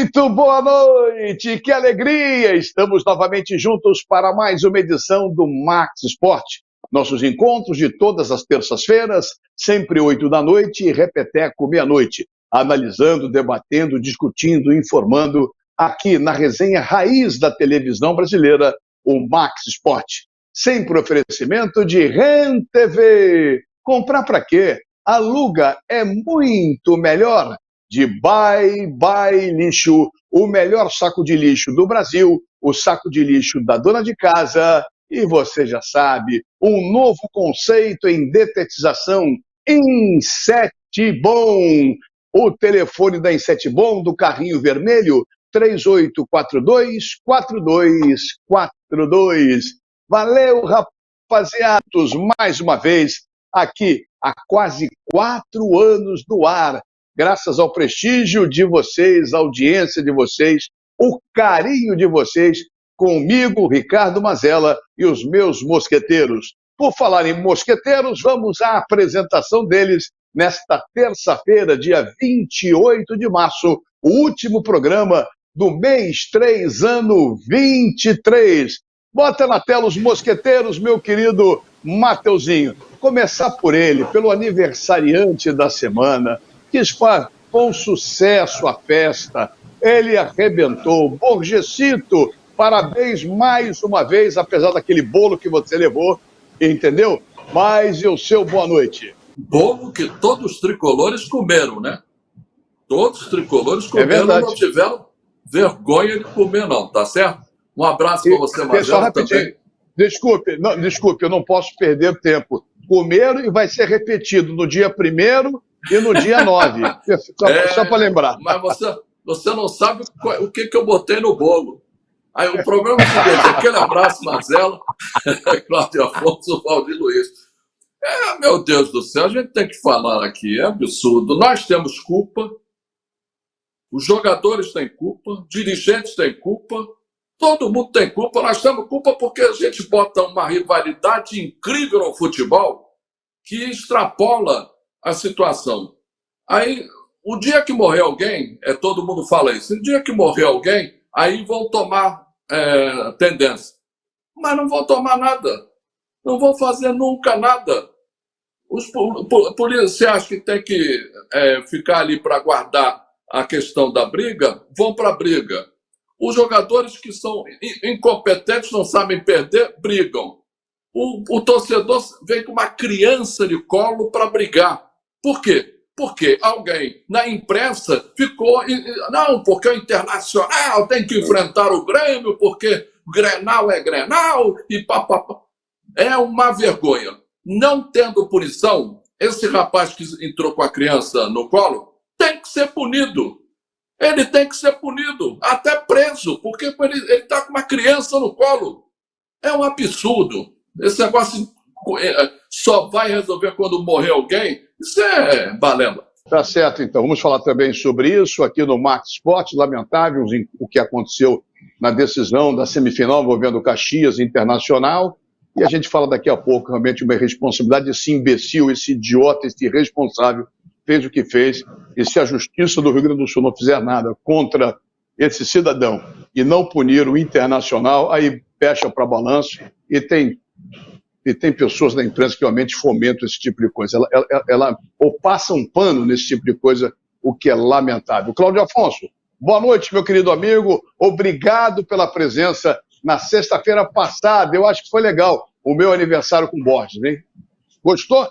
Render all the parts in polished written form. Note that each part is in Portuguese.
Muito boa noite, que alegria! Estamos novamente juntos para mais uma edição do Max Esporte. Nossos encontros de todas as terças-feiras, sempre 8 da noite e repeteco meia-noite. Analisando, debatendo, discutindo, informando, aqui na resenha raiz da televisão brasileira, o Max Esporte. Sempre oferecimento de REN TV. Comprar para quê? Aluga é muito melhor. De Bye Lixo, o melhor saco de lixo do Brasil, o saco de lixo da dona de casa. E você já sabe, um novo conceito em detetização, Insetbom. O telefone da Insetbom, do carrinho vermelho, 3842-4242. Valeu, rapaziados, mais uma vez, aqui há quase 4 anos no ar. Graças ao prestígio de vocês, a audiência de vocês, o carinho de vocês, comigo, Ricardo Mazella, e os meus mosqueteiros. Por falar em mosqueteiros, vamos à apresentação deles nesta terça-feira, dia 28 de março, o último programa do mês 3, ano 23. Bota na tela os mosqueteiros, meu querido Mateuzinho. Começar por ele, pelo aniversariante da semana. Quis com sucesso a festa, ele arrebentou. Borgesito, parabéns mais uma vez, apesar daquele bolo que você levou, entendeu? Mas e o seu boa noite? Bolo que todos os tricolores comeram, né? Todos os tricolores comeram, não tiveram vergonha de comer, não, tá certo? Um abraço para você, Mazella, também. Desculpe, eu não posso perder tempo. Comeram e vai ser repetido no dia 1º e no dia 9, só para lembrar. Mas você não sabe o que eu botei no bolo. Aí o problema é o seguinte, aquele abraço, Mazella, Cláudio Afonso, Valdir Luiz. Meu Deus do céu, a gente tem que falar aqui, é absurdo. Nós temos culpa, os jogadores têm culpa, dirigentes têm culpa, todo mundo tem culpa. Nós temos culpa porque a gente bota uma rivalidade incrível no futebol que extrapola a situação. Aí, o dia que morrer alguém, todo mundo fala isso, o dia que morrer alguém, aí vão tomar tendência. Mas não vão tomar nada. Não vão fazer nunca nada. Os policiais que têm que ficar ali para guardar a questão da briga, vão para a briga. Os jogadores que são incompetentes, não sabem perder, brigam. O torcedor vem com uma criança de colo para brigar. Por quê? Porque alguém na imprensa ficou... Não, porque o Internacional tem que enfrentar o Grêmio, porque Grenal é Grenal, e papapá. É uma vergonha. Não tendo punição, esse rapaz que entrou com a criança no colo tem que ser punido. Ele tem que ser punido, até preso, porque ele está com uma criança no colo. É um absurdo. Esse negócio só vai resolver quando morrer alguém. Isso é balela. Tá certo, então. Vamos falar também sobre isso aqui no Max Sport. Lamentável o que aconteceu na decisão da semifinal envolvendo o Caxias Internacional. E a gente fala daqui a pouco realmente uma irresponsabilidade. Esse imbecil, esse idiota, esse irresponsável fez o que fez. E se a Justiça do Rio Grande do Sul não fizer nada contra esse cidadão e não punir o Internacional, aí fecha para balanço. E tem pessoas na imprensa que realmente fomentam esse tipo de coisa. Ela ou passa um pano nesse tipo de coisa, o que é lamentável. Cláudio Afonso, boa noite, meu querido amigo. Obrigado pela presença na sexta-feira passada. Eu acho que foi legal o meu aniversário com Borges, hein? Gostou?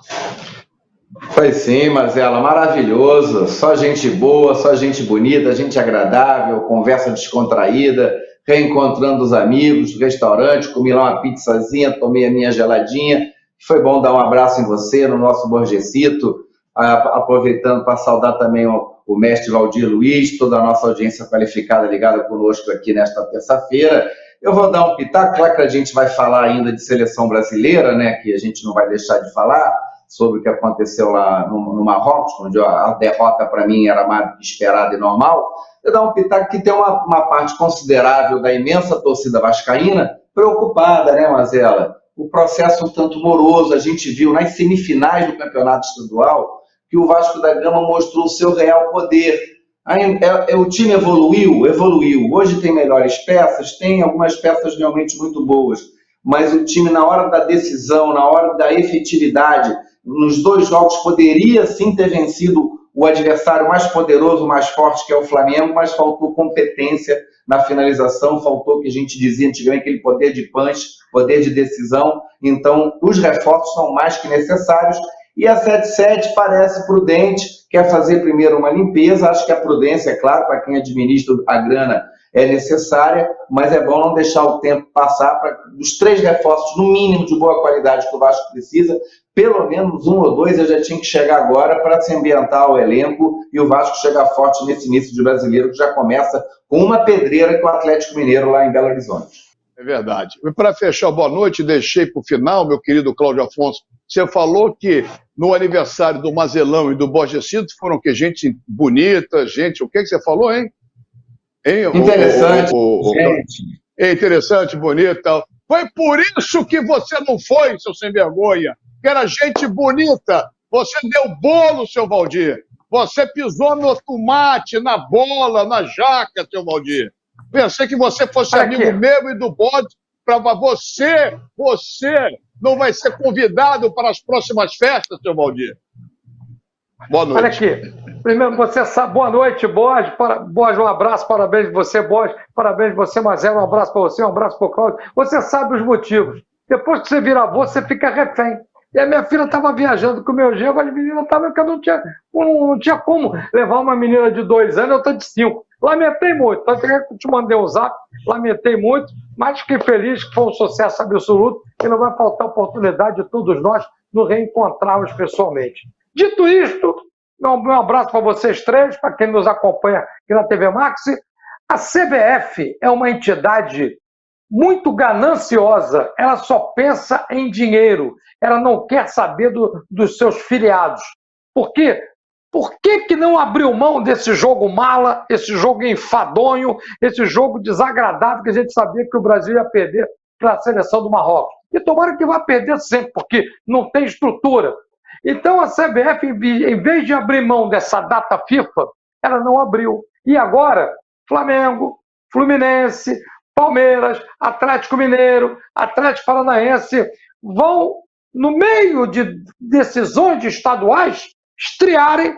Foi sim, Mazella, maravilhoso. Só gente boa, só gente bonita, gente agradável, conversa descontraída, reencontrando os amigos, restaurante, comi lá uma pizzazinha, tomei a minha geladinha. Foi bom dar um abraço em você, no nosso Borgesito, aproveitando para saudar também o mestre Valdir Luiz, toda a nossa audiência qualificada ligada conosco aqui nesta terça-feira. Eu vou dar um pitaco, claro que a gente vai falar ainda de seleção brasileira, né, que a gente não vai deixar de falar, sobre o que aconteceu lá no Marrocos, onde a derrota para mim era mais do que esperada e normal. Eu dar um pitaco que tem uma parte considerável da imensa torcida vascaína preocupada, né, Mazella? O processo um tanto moroso, a gente viu nas semifinais do campeonato estadual que o Vasco da Gama mostrou o seu real poder. O time evoluiu? Evoluiu. Hoje tem melhores peças, tem algumas peças realmente muito boas, mas o time, na hora da decisão, na hora da efetividade, nos 2 jogos poderia sim ter vencido o adversário mais poderoso, mais forte, que é o Flamengo, mas faltou competência na finalização, faltou o que a gente dizia antigamente, aquele poder de punch, poder de decisão. Então, os reforços são mais que necessários. E a 77 parece prudente, quer fazer primeiro uma limpeza. Acho que a prudência, é claro, para quem administra a grana, é necessária, mas é bom não deixar o tempo passar para os 3 reforços, no mínimo, de boa qualidade que o Vasco precisa. Pelo menos 1 ou 2 eu já tinha que chegar agora para se ambientar o elenco e o Vasco chegar forte nesse início de brasileiro, que já começa com uma pedreira com o Atlético Mineiro lá em Belo Horizonte. É verdade. E para fechar, boa noite, deixei para o final, meu querido Cláudio Afonso. Você falou que no aniversário do Mazelão e do Borges Cito foram que gente bonita, gente. O que você falou, hein? Interessante. Interessante, bonito e tal. Foi por isso que você não foi, seu sem vergonha. Que era gente bonita. Você deu bolo, seu Valdir. Você pisou no tomate, na bola, na jaca, seu Valdir. Pensei que você fosse amigo meu e do Bode. Para você não vai ser convidado para as próximas festas, seu Valdir. Boa noite. Olha aqui. Primeiro, você sabe. Boa noite, Borges. Borges, um abraço, parabéns de você, Borges. Parabéns de você, Mazela. Um abraço para você, um abraço para o Cláudio. Você sabe os motivos. Depois que você vira avô, você fica refém. E a minha filha estava viajando com o meu genro, as meninas estavam que eu não tinha como levar uma menina de 2 anos e outra de 5. Lamentei muito, tanto que eu te mandei um zap, lamentei muito, mas fiquei feliz que foi um sucesso absoluto e não vai faltar oportunidade de todos nós nos reencontrarmos pessoalmente. Dito isto, um abraço para vocês 3, para quem nos acompanha aqui na TV Max. A CBF é uma entidade muito gananciosa, ela só pensa em dinheiro, ela não quer saber dos seus filiados. Por quê? Por que não abriu mão desse jogo mala, esse jogo enfadonho, esse jogo desagradável que a gente sabia que o Brasil ia perder para a seleção do Marrocos? E tomara que vá perder sempre, porque não tem estrutura. Então a CBF, em vez de abrir mão dessa data FIFA, ela não abriu. E agora, Flamengo, Fluminense, Palmeiras, Atlético Mineiro, Atlético Paranaense vão, no meio de decisões de estaduais, estrearem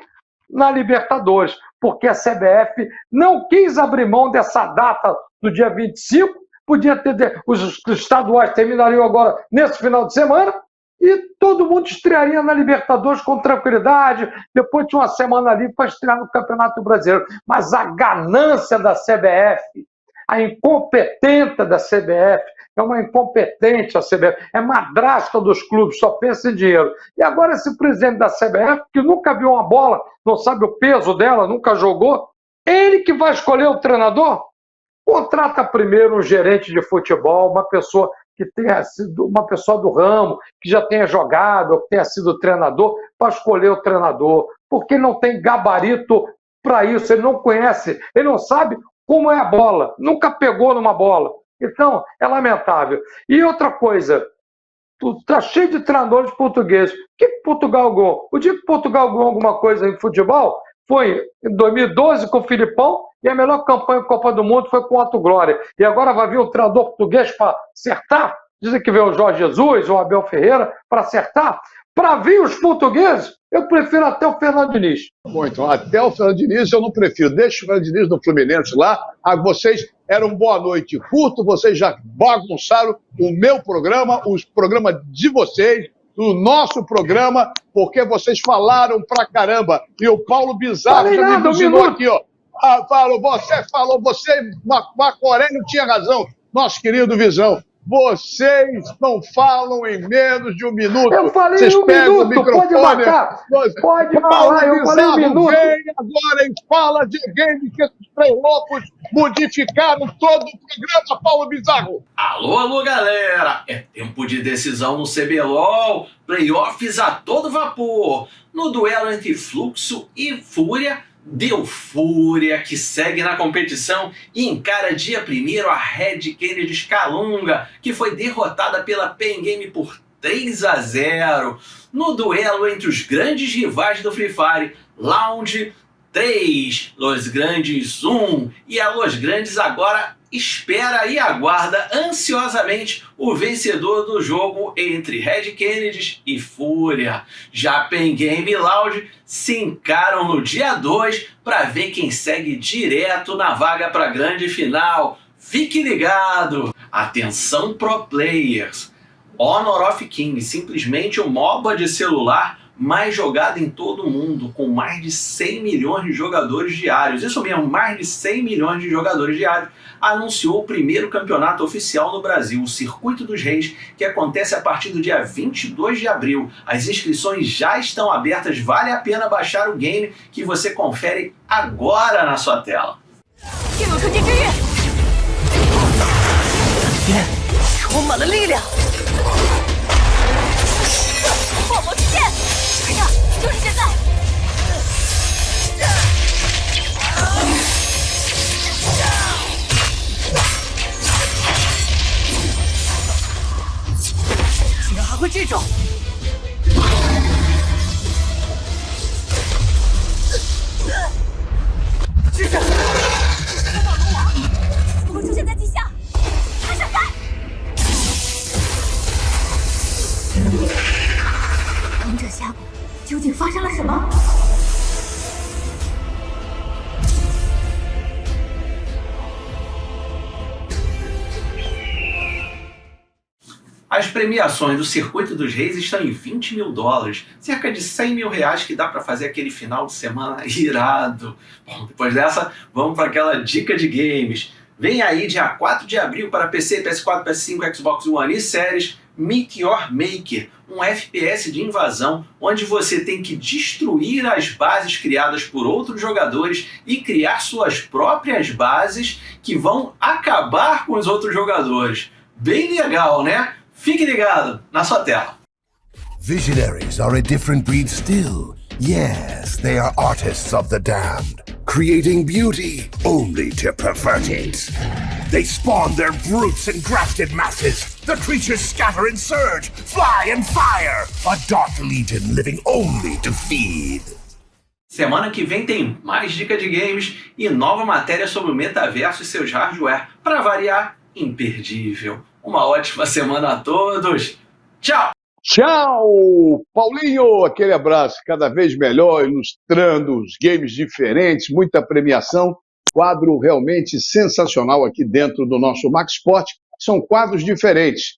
na Libertadores, porque a CBF não quis abrir mão dessa data do dia 25, podia ter, os estaduais terminariam agora nesse final de semana, e todo mundo estrearia na Libertadores com tranquilidade, depois tinha uma semana ali para estrear no Campeonato Brasileiro. Mas a ganância da CBF, a incompetência da CBF, é uma incompetente a CBF, é madrasta dos clubes, só pensa em dinheiro. E agora esse presidente da CBF, que nunca viu uma bola, não sabe o peso dela, nunca jogou, ele que vai escolher o treinador? Contrata primeiro um gerente de futebol, uma pessoa que tenha sido uma pessoa do ramo, que já tenha jogado, ou que tenha sido treinador, para escolher o treinador, porque não tem gabarito para isso, ele não conhece, ele não sabe como é a bola, nunca pegou numa bola. Então, é lamentável. E outra coisa, tá cheio de treinadores portugueses. O que Portugal ganhou? O dia que Portugal ganhou alguma coisa em futebol foi em 2012 com o Filipão, e a melhor campanha em Copa do Mundo foi com o Otto Glória. E agora vai vir um treinador português para acertar? Dizem que veio o Jorge Jesus ou o Abel Ferreira para acertar. Para vir os portugueses, eu prefiro até o Fernando Diniz. Bom, então, até o Fernando Diniz eu não prefiro. Deixa o Fernando Diniz do Fluminense lá. Vocês eram boa noite curto, vocês já bagunçaram o meu programa, os programas de vocês, o nosso programa, porque vocês falaram pra caramba. E o Paulo Bizarro já me buzinou aqui, ó. Você, Macorélio tinha razão, nosso querido Visão. Vocês não falam em menos de um minuto. Eu falei vocês um pegam minuto, o microfone, pode marcar. Pode falar, eu falei um minuto. Vem agora e fala de game que esses três loucos modificaram todo o programa, Paulo Bizarro. Alô, alô, galera. É tempo de decisão no CBLOL. Playoffs a todo vapor. No duelo entre Fluxo e Fúria, deu Fúria, que segue na competição e encara dia 1º a Red Kennedy Scalunga, que foi derrotada pela Pen Game por 3-0. No duelo entre os grandes rivais do Free Fire, Lounge, 3, Los Grandes 1, e a Los Grandes agora espera e aguarda ansiosamente o vencedor do jogo entre Red Kennedy e Fúria. Já Pen Game e Loud se encaram no dia 2 para ver quem segue direto na vaga para a grande final. Fique ligado! Atenção pro players! Honor of Kings, simplesmente o MOBA de celular mais jogado em todo o mundo, com mais de 100 milhões de jogadores diários. Isso mesmo, mais de 100 milhões de jogadores diários. Anunciou o primeiro campeonato oficial no Brasil, o Circuito dos Reis, que acontece a partir do dia 22 de abril. As inscrições já estão abertas, vale a pena baixar o game que você confere agora na sua tela. As premiações do Circuito dos Reis estão em $20 mil, cerca de R$100 mil que dá para fazer aquele final de semana irado. Bom, depois dessa, vamos para aquela dica de games. Vem aí dia 4 de abril para PC, PS4, PS5, Xbox One e séries, Meteor Maker, um FPS de invasão onde você tem que destruir as bases criadas por outros jogadores e criar suas próprias bases que vão acabar com os outros jogadores. Bem legal, né? Fique ligado na sua tela. Visionaries are a different breed still. Yes, they are artists of the damned, creating beauty only to pervert it. They spawn their brutes and grafted masses. The creatures scatter and surge, fly and fire. A dark legion living only to feed. Semana que vem tem mais dica de games e nova matéria sobre o metaverso e seus hardware. Para variar, imperdível. Uma ótima semana a todos. Tchau! Tchau, Paulinho! Aquele abraço cada vez melhor, ilustrando os games diferentes, muita premiação. Quadro realmente sensacional aqui dentro do nosso Max Sport. São quadros diferentes.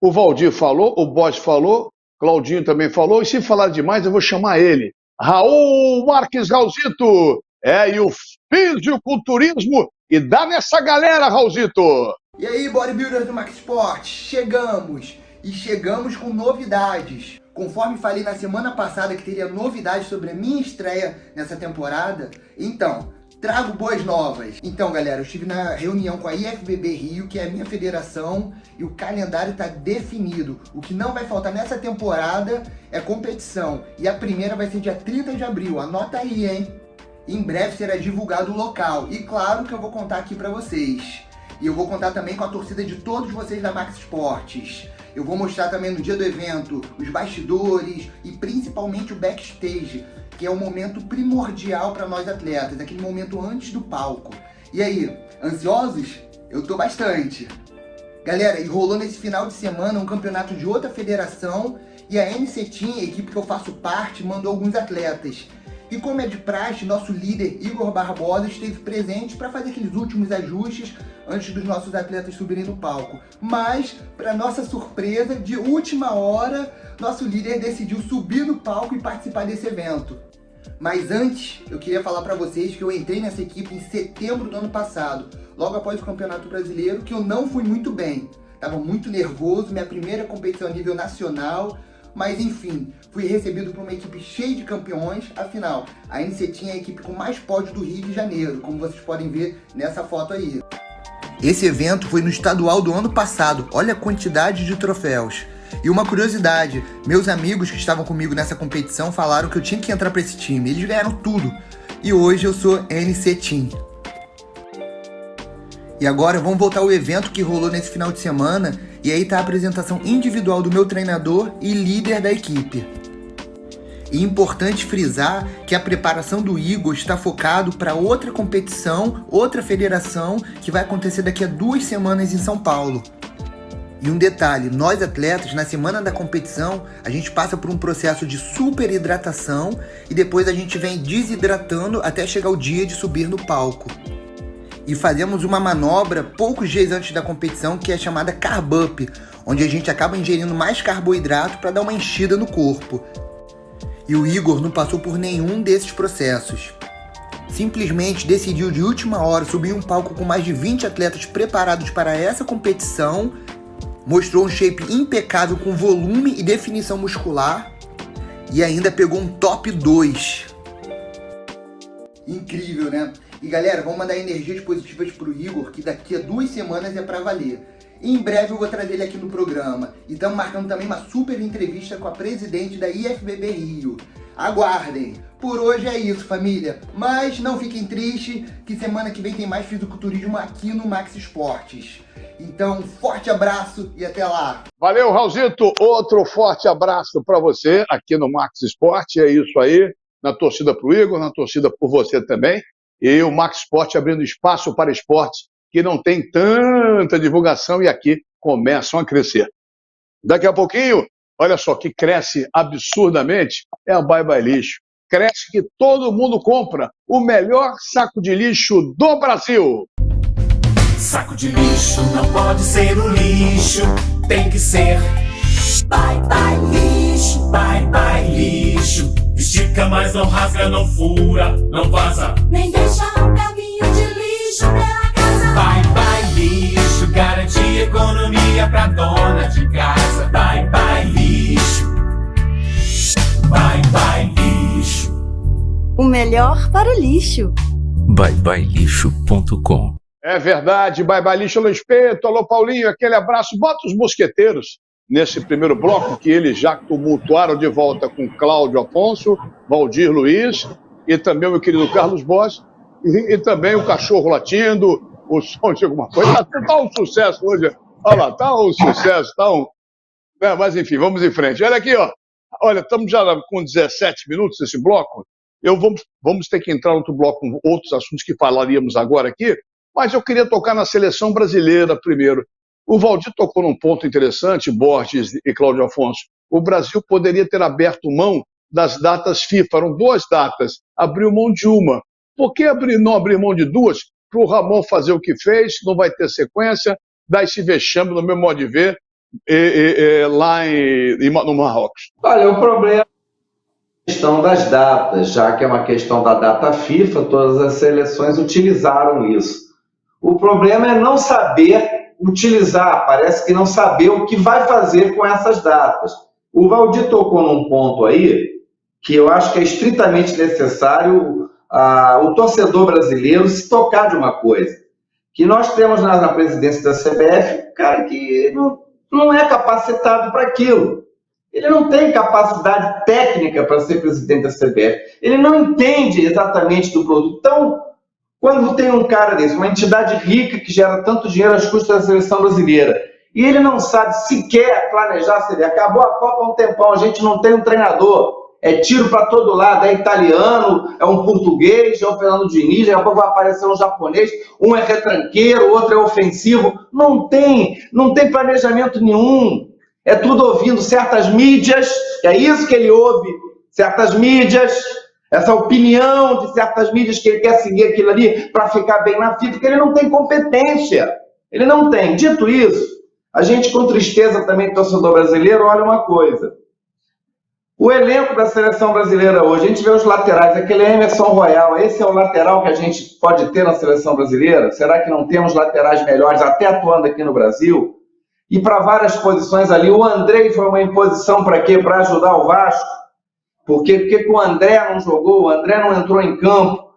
O Valdir falou, o Bosch falou, Claudinho também falou, e se falar demais eu vou chamar ele. Raul Marques Raulzito! E o fisiculturismo, e dá nessa galera, Raulzito! E aí, bodybuilders do Max Sport, chegamos! E chegamos com novidades. Conforme falei na semana passada que teria novidades sobre a minha estreia nessa temporada, então, trago boas novas. Então, galera, eu estive na reunião com a IFBB Rio, que é a minha federação, e o calendário está definido. O que não vai faltar nessa temporada é competição. E a primeira vai ser dia 30 de abril, anota aí, hein? Em breve será divulgado o local. E claro que eu vou contar aqui pra vocês. E eu vou contar também com a torcida de todos vocês da Max Sports. Eu vou mostrar também no dia do evento os bastidores e principalmente o backstage, que é o momento primordial para nós atletas, aquele momento antes do palco. E aí, ansiosos? Eu tô bastante. Galera, e rolou nesse final de semana um campeonato de outra federação e a NC Team, a equipe que eu faço parte, mandou alguns atletas. E como é de praxe, nosso líder Igor Barbosa esteve presente para fazer aqueles últimos ajustes antes dos nossos atletas subirem no palco. Mas, para nossa surpresa, de última hora, nosso líder decidiu subir no palco e participar desse evento. Mas antes, eu queria falar para vocês que eu entrei nessa equipe em setembro do ano passado, logo após o Campeonato Brasileiro, que eu não fui muito bem. Estava muito nervoso, minha primeira competição a nível nacional. Mas enfim, fui recebido por uma equipe cheia de campeões, afinal, a NC Team é a equipe com mais pódio do Rio de Janeiro, como vocês podem ver nessa foto aí. Esse evento foi no estadual do ano passado, olha a quantidade de troféus. E uma curiosidade, meus amigos que estavam comigo nessa competição falaram que eu tinha que entrar para esse time, eles ganharam tudo. E hoje eu sou NC Team. E agora vamos voltar ao evento que rolou nesse final de semana, e aí tá a apresentação individual do meu treinador e líder da equipe. E importante frisar que a preparação do Igor está focado para outra competição, outra federação, que vai acontecer daqui a 2 semanas em São Paulo. E um detalhe, nós atletas, na semana da competição, a gente passa por um processo de super hidratação e depois a gente vem desidratando até chegar o dia de subir no palco. E fazemos uma manobra poucos dias antes da competição que é chamada Carb Up, onde a gente acaba ingerindo mais carboidrato para dar uma enchida no corpo. E o Igor não passou por nenhum desses processos. Simplesmente decidiu de última hora subir um palco com mais de 20 atletas preparados para essa competição, mostrou um shape impecável com volume e definição muscular e ainda pegou um top 2. Incrível, né? E galera, vamos mandar energias positivas pro Igor, que daqui a 2 semanas é pra valer. E em breve eu vou trazer ele aqui no programa. E estamos marcando também uma super entrevista com a presidente da IFBB Rio. Aguardem! Por hoje é isso, família. Mas não fiquem tristes, que semana que vem tem mais fisiculturismo aqui no Max Esportes. Então, forte abraço e até lá! Valeu, Raulzito. Outro forte abraço para você aqui no Max Esporte. É isso aí. Na torcida pro Igor, na torcida por você também. E o Max Esporte abrindo espaço para esportes que não tem tanta divulgação e aqui começam a crescer. Daqui a pouquinho, olha só, que cresce absurdamente, é a Bye Bye Lixo. Cresce que todo mundo compra o melhor saco de lixo do Brasil. Saco de lixo não pode ser um lixo, tem que ser Bye Bye Lixo, Bye Bye Lixo. Estica, mas não rasga, não fura, não vaza, nem deixa um caminho de lixo pela casa. Bye Bye Lixo, garante economia pra dona de casa. Bye Bye Lixo, Bye Bye Lixo. O melhor para o lixo. byebyelixo.com. É verdade, Bye Bye Lixo, alô Espeto, alô Paulinho, aquele abraço. Bota os mosqueteiros nesse primeiro bloco, que eles já tumultuaram de volta com Cláudio Afonso, Valdir Luiz e também o meu querido Carlos Bosch e também o cachorro latindo, o som de alguma coisa. Tá um sucesso hoje. Olha lá, tá um sucesso, tá um... Mas enfim, vamos em frente. Olha aqui, ó. Olha, estamos já com 17 minutos nesse bloco. Vamos ter que entrar no outro bloco com outros assuntos que falaríamos agora aqui, mas eu queria tocar na seleção brasileira primeiro. O Valdir tocou num ponto interessante, Borges e Cláudio Afonso. O Brasil poderia ter aberto mão das datas FIFA, eram 2 datas, abriu mão de uma. Por que não abrir mão de 2? Para o Ramon fazer o que fez, não vai ter sequência, dar esse vexame, no meu modo de ver, lá no Marrocos. Olha, o problema é a questão das datas, já que é uma questão da data FIFA, todas as seleções utilizaram isso. O problema é não saber utilizar, parece que não saber o que vai fazer com essas datas. O Valdir tocou num ponto aí que eu acho que é estritamente necessário o torcedor brasileiro se tocar de uma coisa, que nós temos na presidência da CBF, cara que não é capacitado para aquilo. Ele não tem capacidade técnica para ser presidente da CBF. Ele não entende exatamente do produto. Então, quando tem um cara desse, uma entidade rica que gera tanto dinheiro às custas da seleção brasileira, e ele não sabe sequer planejar, se ele acabou a Copa há um tempão, a gente não tem um treinador, é tiro para todo lado, é italiano, é um português, é um Fernando Diniz, daqui a pouco vai aparecer um japonês, um é retranqueiro, o outro é ofensivo, não tem planejamento nenhum, é tudo ouvindo certas mídias, é isso que ele ouve, certas mídias, essa opinião de certas mídias que ele quer seguir aquilo ali para ficar bem na fita, porque ele não tem competência. Ele não tem. Dito isso, a gente com tristeza também, torcedor brasileiro, olha uma coisa. O elenco da seleção brasileira hoje, a gente vê os laterais, aquele Emerson Royal, esse é o lateral que a gente pode ter na seleção brasileira? Será que não temos laterais melhores até atuando aqui no Brasil? E para várias posições ali, o Andrei foi uma imposição para quê? Para ajudar o Vasco. Por quê? Porque o André não jogou, o André não entrou em campo.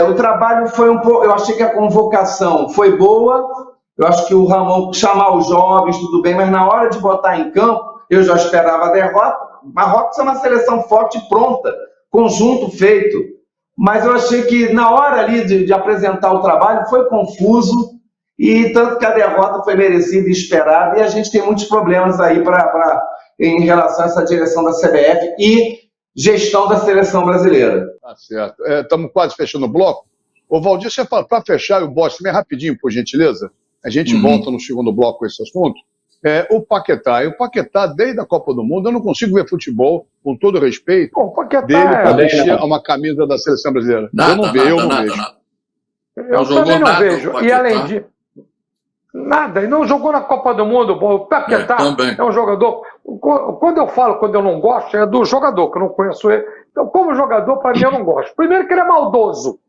O trabalho foi um pouco... Eu achei que a convocação foi boa, eu acho que o Ramon chamar os jovens, tudo bem, mas na hora de botar em campo, eu já esperava a derrota. Marrocos é uma seleção forte e pronta, conjunto feito. Mas eu achei que na hora ali de apresentar o trabalho foi confuso, e tanto que a derrota foi merecida e esperada, e a gente tem muitos problemas aí em relação a essa direção da CBF, e gestão da seleção brasileira. Tá certo. Estamos quase fechando o bloco. Ô, Valdir, você fala, para fechar o boss também rapidinho, por gentileza, a gente volta no segundo bloco com esse assunto. O Paquetá. E o Paquetá, desde a Copa do Mundo, eu não consigo ver futebol, com todo respeito, Pô, o Paquetá dele para vestir uma camisa da seleção brasileira. Eu não vejo. Eu também não vejo. E além de nada, e não jogou na Copa do Mundo. O Paquetá é um jogador. Quando eu falo quando eu não gosto, é do jogador, que eu não conheço ele. Então, como jogador, para mim, eu não gosto. Primeiro que ele é maldoso.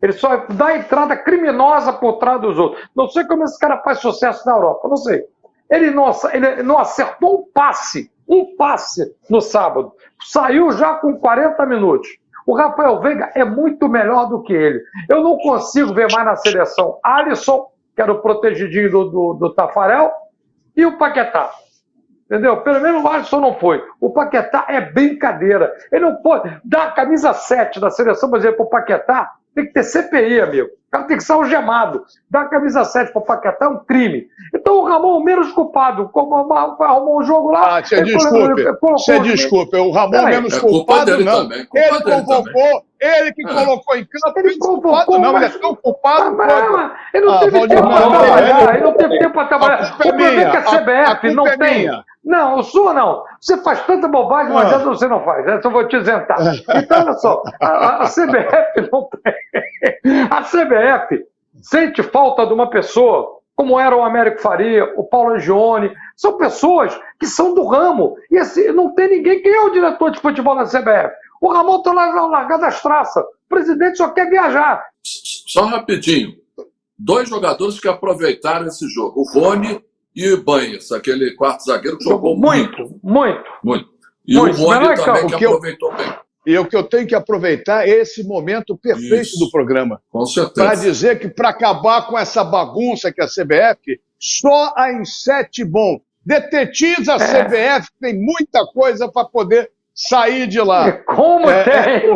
Ele só dá entrada criminosa por trás dos outros. Não sei como esse cara faz sucesso na Europa, não sei. Ele não acertou um passe no sábado. Saiu já com 40 minutos. O Rafael Veiga é muito melhor do que ele. Eu não consigo ver mais na seleção Alisson, que era o protegidinho do Tafarel, e o Paquetá. Entendeu? Pelo menos o Alisson não foi. O Paquetá é brincadeira. Ele não pode dar a camisa 7 da seleção brasileira para o Paquetá. Tem que ter CPI, amigo. O cara tem que ser algemado. Dar a camisa 7 para o Paquetá é um crime. Então o Ramon, menos culpado, como arrumou um jogo lá... Você desculpe. O Ramon menos culpado, não. Ele convocou, ele que colocou em campo. Ele convocou, não, ele é tão culpado quanto... Ele não teve tempo para trabalhar. Ele não teve tempo para trabalhar. O problema é que a CBF não tem... Não, o sua não. Você faz tanta bobagem, mas essa você não faz. Essa eu vou te isentar. Então, olha só, a CBF não tem. A CBF sente falta de uma pessoa, como era o Américo Faria, o Paulo Angione. São pessoas que são do ramo. E assim, não tem ninguém. Quem é o diretor de futebol na CBF? O Ramon está lá largado as traças. O presidente só quer viajar. Só rapidinho. 2 jogadores que aproveitaram esse jogo. O Rony e o Banhas, aquele quarto zagueiro que jogou muito. E o Rony também que aproveitou bem. E o que eu tenho que aproveitar é esse momento perfeito do programa. Com certeza. Para dizer que para acabar com essa bagunça que é a CBF, só a Inset Bom. Detetiza a CBF, tem muita coisa para poder sair de lá. Como tem?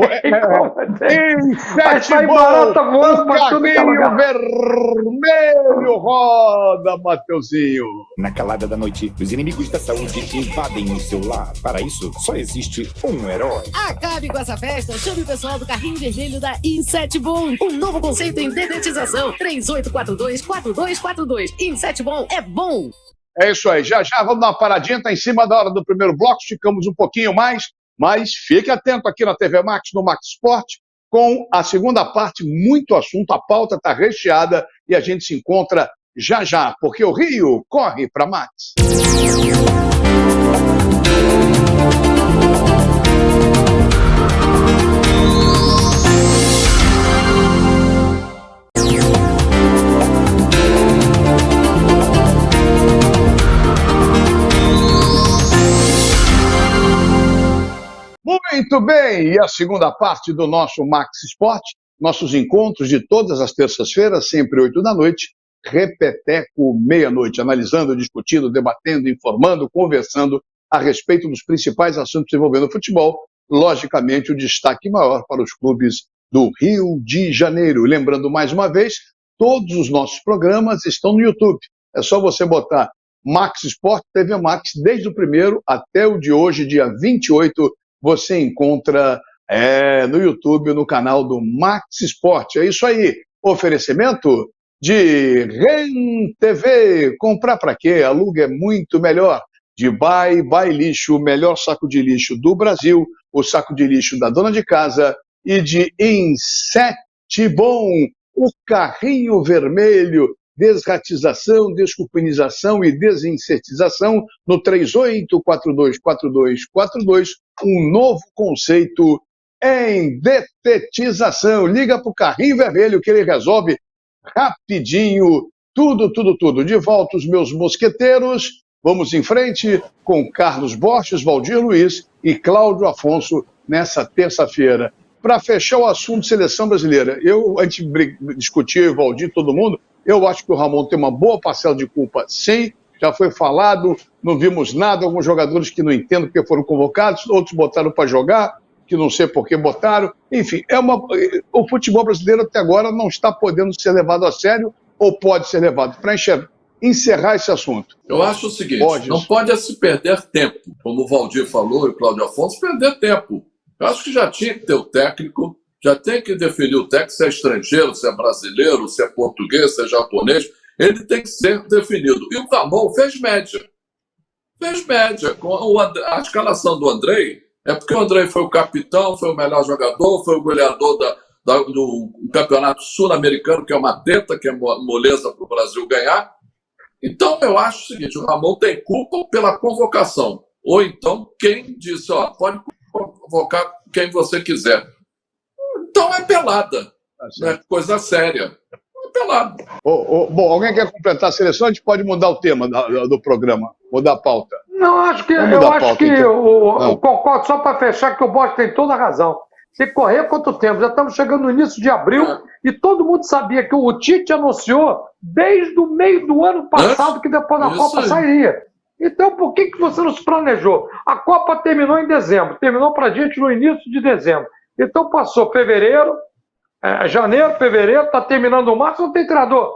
Vai sair barata voando para tudo que é lugar. Vermelho roda, Mateuzinho. Na calada da noite, os inimigos da saúde invadem o seu lar. Para isso, só existe um herói. Acabe com essa festa, chame o pessoal do carrinho vermelho da Inset Bom. Um novo conceito em dedetização. 3842-4242. Inset Bom é bom. É isso aí, já vamos dar uma paradinha, está em cima da hora do primeiro bloco, ficamos um pouquinho mais, mas fique atento aqui na TV Max, no Max Sport, com a segunda parte, muito assunto, a pauta está recheada e a gente se encontra já, porque o Rio corre para Max. Muito bem, e a segunda parte do nosso Max Sport, nossos encontros de todas as terças-feiras, sempre 8 da noite, repeteco meia-noite, analisando, discutindo, debatendo, informando, conversando a respeito dos principais assuntos envolvendo o futebol, logicamente o destaque maior para os clubes do Rio de Janeiro. Lembrando mais uma vez, todos os nossos programas estão no YouTube, é só você botar Max Sport TV Max, desde o primeiro até o de hoje, dia 28, você encontra no YouTube, no canal do Max Sport. É isso aí. Oferecimento de REN TV. Comprar para quê? Aluga é muito melhor. De Buy Lixo, o melhor saco de lixo do Brasil, o saco de lixo da dona de casa, e de Inset Bom, o carrinho vermelho, desratização, descupinização e desinsetização no 38424242, um novo conceito em detetização. Liga para o carrinho vermelho que ele resolve rapidinho, tudo. De volta os meus mosqueteiros, vamos em frente com Carlos Borges, Valdir Luiz e Cláudio Afonso nessa terça-feira. Para fechar o assunto seleção brasileira, antes de discutir, eu e o Valdir, todo mundo, eu acho que o Ramon tem uma boa parcela de culpa, sim, já foi falado, não vimos nada, alguns jogadores que não entendem porque foram convocados, outros botaram para jogar, que não sei por que botaram, enfim, o futebol brasileiro até agora não está podendo ser levado a sério, ou pode ser levado, para encerrar esse assunto. Eu acho o seguinte, não pode se perder tempo, como o Valdir falou e o Cláudio Afonso, perder tempo. Eu acho que já tinha que ter o técnico, já tem que definir o técnico, se é estrangeiro, se é brasileiro, se é português, se é japonês. Ele tem que ser definido. E o Ramon fez média. Fez média. Com a escalação do Andrei, é porque o Andrei foi o capitão, foi o melhor jogador, foi o goleador do campeonato sul-americano, que é uma teta, que é moleza para o Brasil ganhar. Então, eu acho o seguinte, o Ramon tem culpa pela convocação. Ou então, quem disse, ó, pode convocar quem você quiser. Então, é pelada. Não é coisa séria. É pelada. Bom, alguém quer completar a seleção? A gente pode mudar o tema do programa, mudar a pauta. Não, acho que eu concordo, só para fechar, que o Bosch tem toda a razão. Tem que correr quanto tempo? Já estamos chegando no início de abril e todo mundo sabia que o Tite anunciou desde o meio do ano passado que depois da Copa sairia. Então, por que você não se planejou? A Copa terminou em dezembro, terminou para a gente no início de dezembro. Então, passou fevereiro, janeiro, fevereiro, está terminando o março, não tem treinador.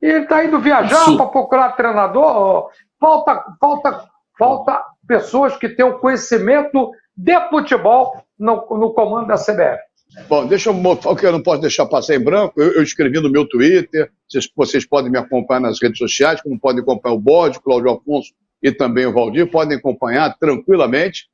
E ele está indo viajar para procurar treinador. Falta pessoas que tenham conhecimento de futebol no comando da CBF. Bom, deixa eu mostrar o que eu não posso deixar passar em branco. Eu escrevi no meu Twitter, vocês podem me acompanhar nas redes sociais, como podem acompanhar o Bode, o Cláudio Afonso e também o Valdir, podem acompanhar tranquilamente.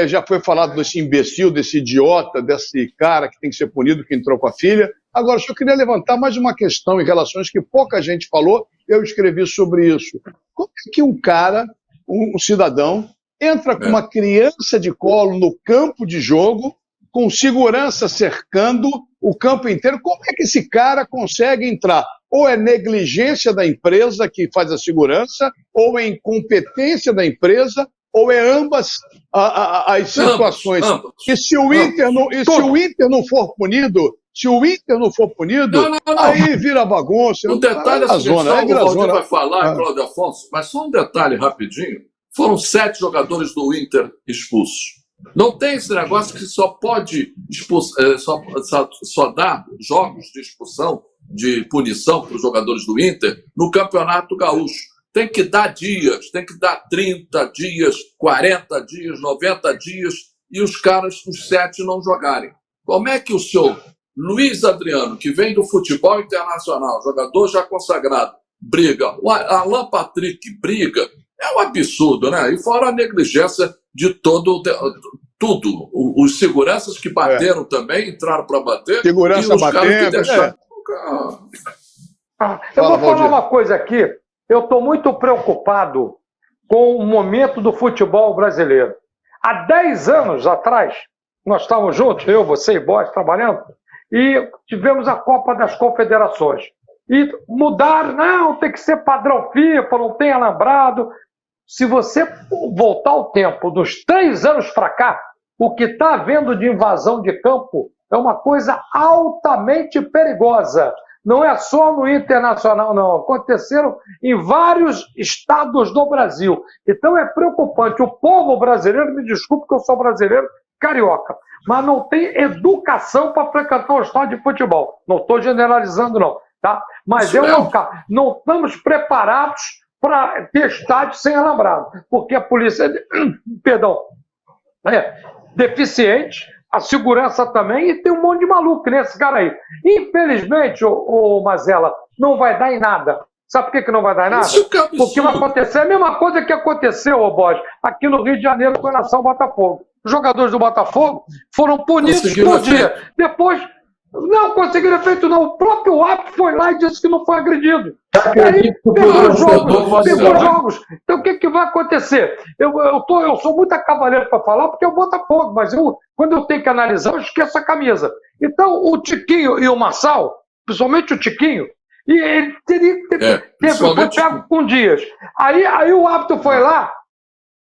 Já foi falado desse imbecil, desse idiota, desse cara que tem que ser punido, que entrou com a filha. Agora, só queria levantar mais uma questão em relações que pouca gente falou, eu escrevi sobre isso. Como é que um cara, um cidadão, entra com uma criança de colo no campo de jogo, com segurança cercando o campo inteiro? Como é que esse cara consegue entrar? Ou é negligência da empresa que faz a segurança, ou é incompetência da empresa, ou é ambas as situações. E se o Inter não for punido, aí vira bagunça. O detalhe é o seguinte, o Valdir vai falar, Cláudio Afonso, mas só um detalhe rapidinho. Foram 7 jogadores do Inter expulsos. Não tem esse negócio que só pode só dar jogos de expulsão, de punição para os jogadores do Inter no Campeonato Gaúcho. Tem que dar dias, tem que dar 30 dias, 40 dias, 90 dias, e os caras, os 7, não jogarem. Como é que o senhor Luiz Adriano, que vem do futebol internacional, jogador já consagrado, briga, o Alan Patrick briga? É um absurdo, né? E fora a negligência de tudo. Os seguranças que bateram também, entraram para bater. Segurança e os batendo. Caras que deixaram... Eu vou falar uma coisa aqui. Eu estou muito preocupado com o momento do futebol brasileiro. Há 10 anos atrás, nós estávamos juntos, eu, você e Bosch, trabalhando, e tivemos a Copa das Confederações. E mudaram, não, tem que ser padrão FIFA, não tem alambrado. Se você voltar ao tempo dos 3 anos para cá, o que está havendo de invasão de campo é uma coisa altamente perigosa. Não é só no Internacional, não. Aconteceram em vários estados do Brasil. Então é preocupante. O povo brasileiro, me desculpe que eu sou brasileiro, carioca, mas não tem educação para frequentar o estádio de futebol. Não estou generalizando, não. Tá? Mas é um local. Não estamos preparados para ter estádio sem alambrado, porque a polícia é deficiente, a segurança também, e tem um monte de maluco nesse cara aí. Infelizmente, o Mazella, não vai dar em nada. Sabe por que não vai dar em nada? Porque vai acontecer a mesma coisa que aconteceu, Bosch, aqui no Rio de Janeiro com relação ao Botafogo. Os jogadores do Botafogo foram punidos por dia. Depois, não conseguiram efeito, não. O próprio árbitro foi lá e disse que não foi agredido. Aí pegou jogos. Então o que vai acontecer? Eu sou muito cavaleiro para falar porque é o Botafogo, mas quando eu tenho que analisar, eu esqueço a camisa. Então o Tiquinho e o Marçal, principalmente o Tiquinho, e ele teria que ter pego com Dias. Aí o árbitro foi lá,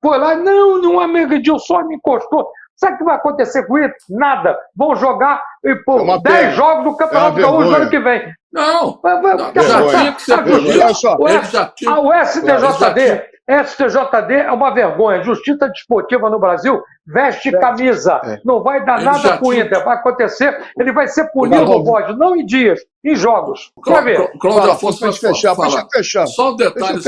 não agrediu, só me encostou. Sabe o que vai acontecer com isso? Nada. Vão jogar 10 jogos do Campeonato Gaúcho ano que vem. Não. Já tinha que ser o STJD é uma vergonha. Justiça Desportiva no Brasil veste camisa. Não vai dar nada com o Inter. Vai acontecer, ele vai ser punido, pode, não em dias, em jogos. Vai ver. Cláudio Afonso, deixa eu fechar. Só um detalhe.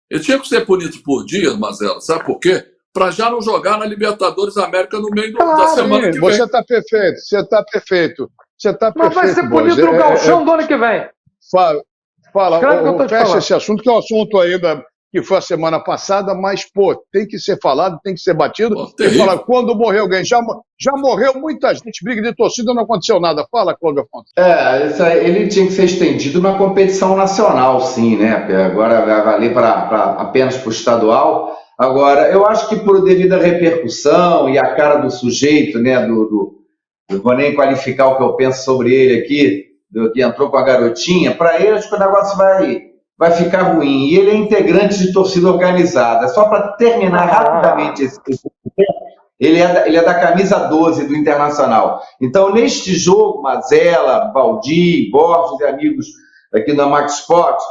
Eles tinham que ser punidos por dia, Mazella. Sabe por quê? para já não jogar na Libertadores América no meio da Claro, semana que vem. Você está perfeito, você está perfeito. Você está Mas vai ser perfeito, punido no gauchão do ano que vem. Fala, Escreve o que eu tô te fecha falando. esse assunto, que é um assunto ainda que foi a semana passada, mas, pô, tem que ser falado, tem que ser batido. Pô, E terrível. fala, quando morrer alguém, já morreu muita gente, briga de torcida, não aconteceu nada. Fala, Cláudio Afonso. Isso aí, ele tinha que ser estendido na competição nacional, sim, né? Porque agora vai valer apenas para o estadual. Agora, eu acho que por devido à repercussão e a cara do sujeito, né? Eu vou nem qualificar o que eu penso sobre ele aqui, que entrou com a garotinha, para ele acho que o negócio vai ficar ruim. E ele é integrante de torcida organizada. Só para terminar rapidamente esse ele é da camisa 12 do Internacional. Então, neste jogo, Mazella, Valdir, Borges e amigos aqui na Max Sports,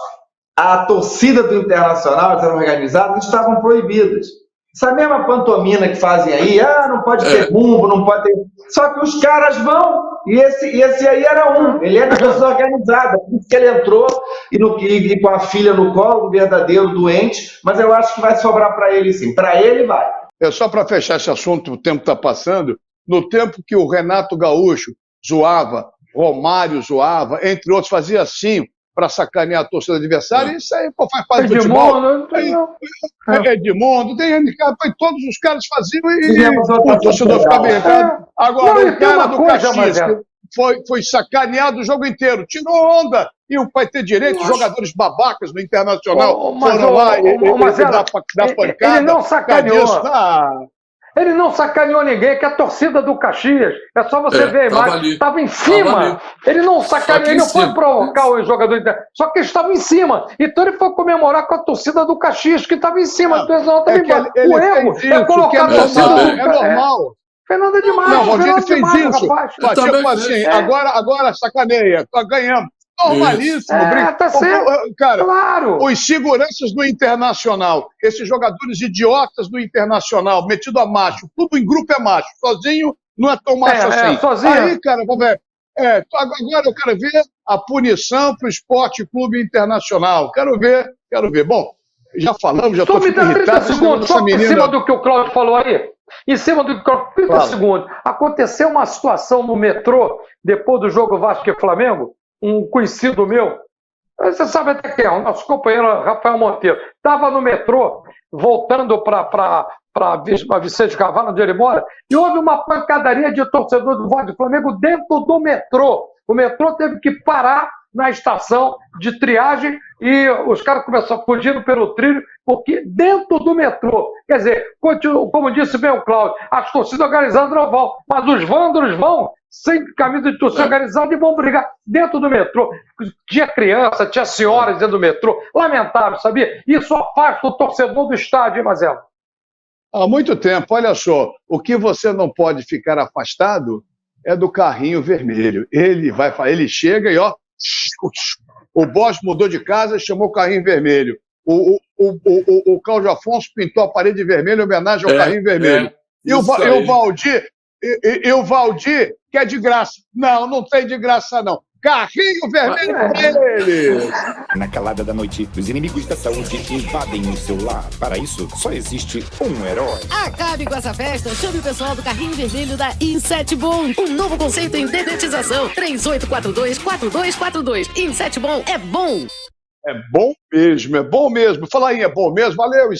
a torcida do Internacional, as organizadas, estavam proibidas. Essa mesma pantomina que fazem aí, não pode ter bumbo, não pode ter... Só que os caras vão, e esse aí era ele é da torcida organizada, por isso que ele entrou e com a filha no colo, um verdadeiro doente, mas eu acho que vai sobrar para ele sim, para ele vai. Só para fechar esse assunto, o tempo está passando, no tempo que o Renato Gaúcho zoava, Romário zoava, entre outros, fazia assim para sacanear a torcida adversária, isso aí faz parte do futebol. Edmundo, todos os caras faziam e o torcedor ficava irritado. Agora, o cara do Caxias foi sacaneado o jogo inteiro, tirou onda, e vai ter direito, jogadores babacas do Internacional foram lá e dar pancada. Ele não sacaneou. Ele não sacaneou ninguém, que é a torcida do Caxias. É só você ver a imagem. Estava em cima. Ele não sacaneou, ele não foi provocar o jogador interno. Só que ele estava em cima. Então ele foi comemorar com a torcida do Caxias, que estava em cima. O erro é colocar a torcida do É normal. Fernando é demais. Não, Valdir fez isso. Rapaz. Tipo assim, agora sacaneia. Ganhamos. Normalíssimo. Tá certo. Cara, claro. Os seguranças do Internacional, esses jogadores idiotas do Internacional, metido a macho, tudo em grupo é macho, sozinho não é tão macho assim. Sozinho. Aí, cara, vamos ver. Agora eu quero ver a punição para o Esporte Clube Internacional. Quero ver. Bom, já falamos, já estou ficando irritado. 30 segundos, só em cima do que o Cláudio falou aí. Em cima do que o Cláudio... 30 segundos. Aconteceu uma situação no metrô, depois do jogo Vasco e Flamengo, um conhecido meu, você sabe até quem é, o nosso companheiro Rafael Monteiro, estava no metrô, voltando para Vicente Carvalho, onde ele mora, e houve uma pancadaria de torcedor do Vasco e Flamengo dentro do metrô. O metrô teve que parar na estação de triagem e os caras começaram fugindo pelo trilho, porque dentro do metrô, quer dizer, como disse bem o Cláudio, as torcidas organizadas não vão, mas os vândalos vão sem camisa de torcida organizada e vão brigar dentro do metrô. Tinha criança, tinha senhoras dentro do metrô. Lamentável, sabia? Isso afasta o torcedor do estádio, hein, Mazella? Há muito tempo, olha só, o que você não pode ficar afastado é do carrinho vermelho. Ele chega e o boss mudou de casa e chamou o carrinho vermelho. O Cláudio Afonso pintou a parede vermelha em homenagem ao carrinho vermelho. E o Valdir quer de graça. Não tem de graça, não. Carrinho vermelho deles! Na calada da noite, os inimigos da saúde invadem o seu lar. Para isso, só existe um herói. Acabe com essa festa, chame o pessoal do Carrinho Vermelho da Insetbom. Um novo conceito em dedetização. 3842-4242. Insetbom é bom! É bom mesmo. Fala aí, é bom mesmo. Valeu,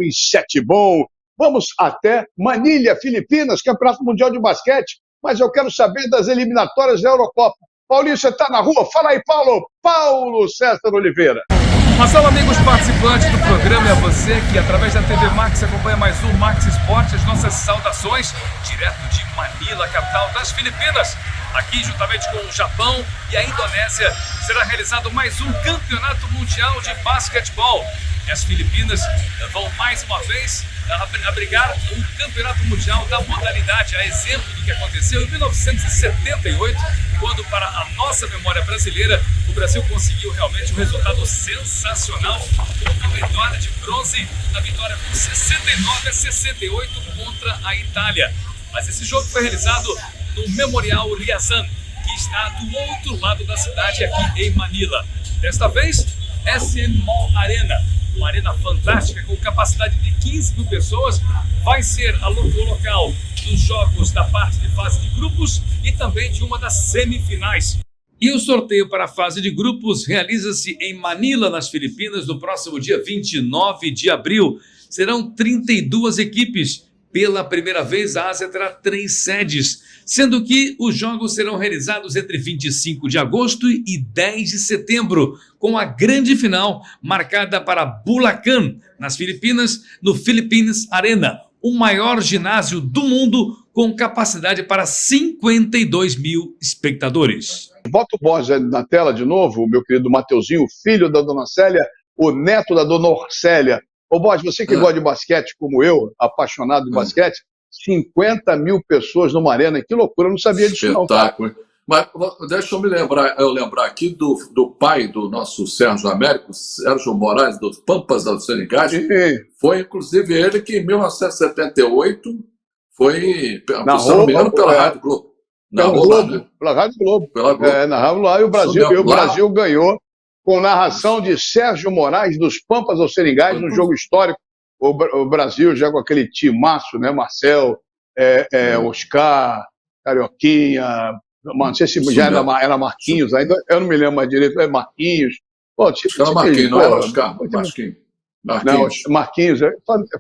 Insetbom. Vamos até Manilha, Filipinas, Campeonato Mundial de Basquete. Mas eu quero saber das eliminatórias da Eurocopa. Paulinho, você está na rua? Fala aí, Paulo César Oliveira. Marcelo, amigos participantes do programa, é você que através da TV Max acompanha mais um Max Esporte. As nossas saudações direto de Manila, capital das Filipinas. Aqui, juntamente com o Japão e a Indonésia, será realizado mais um campeonato mundial de basquetebol. E as Filipinas vão mais uma vez abrigar o campeonato mundial da modalidade, a exemplo do que aconteceu em 1978, quando, para a nossa memória brasileira, o Brasil conseguiu realmente um resultado sensacional, uma vitória de bronze, na vitória por 69-68 contra a Itália. Mas esse jogo foi realizado no Memorial Riazan, que está do outro lado da cidade, aqui em Manila. Desta vez, SM Mall Arena. uma arena fantástica com capacidade de 15 mil pessoas, vai ser o local dos jogos da parte de fase de grupos e também de uma das semifinais. E o sorteio para a fase de grupos realiza-se em Manila, nas Filipinas, no próximo dia 29 de abril. Serão 32 equipes. Pela primeira vez, a Ásia terá 3 sedes, sendo que os jogos serão realizados entre 25 de agosto e 10 de setembro, com a grande final marcada para Bulacan, nas Filipinas, no Philippines Arena, o maior ginásio do mundo com capacidade para 52 mil espectadores. Bota o Borges na tela de novo, meu querido Mateuzinho, filho da dona Célia, o neto da dona Orcélia. Ô Borges, você que gosta de basquete como eu, apaixonado de basquete, 50 mil pessoas numa arena, que loucura, eu não sabia disso não. Espetáculo. Mas deixa eu lembrar aqui do pai do nosso Sérgio Américo, Sérgio Moraes, dos Pampas do Seringal. Foi inclusive ele que em 1978 foi pela Rádio Globo. Pela Rádio Globo. Narrava lá e o Brasil ganhou com narração de Sérgio Moraes dos Pampas aos Seringais, no jogo histórico. O Brasil já com aquele timaço, né? Marcel, Oscar, Carioquinha, não sei se já era Marquinhos ainda, eu não me lembro mais direito, Marquinhos. Pô, era Marquinhos, não era Oscar, Marquinhos, é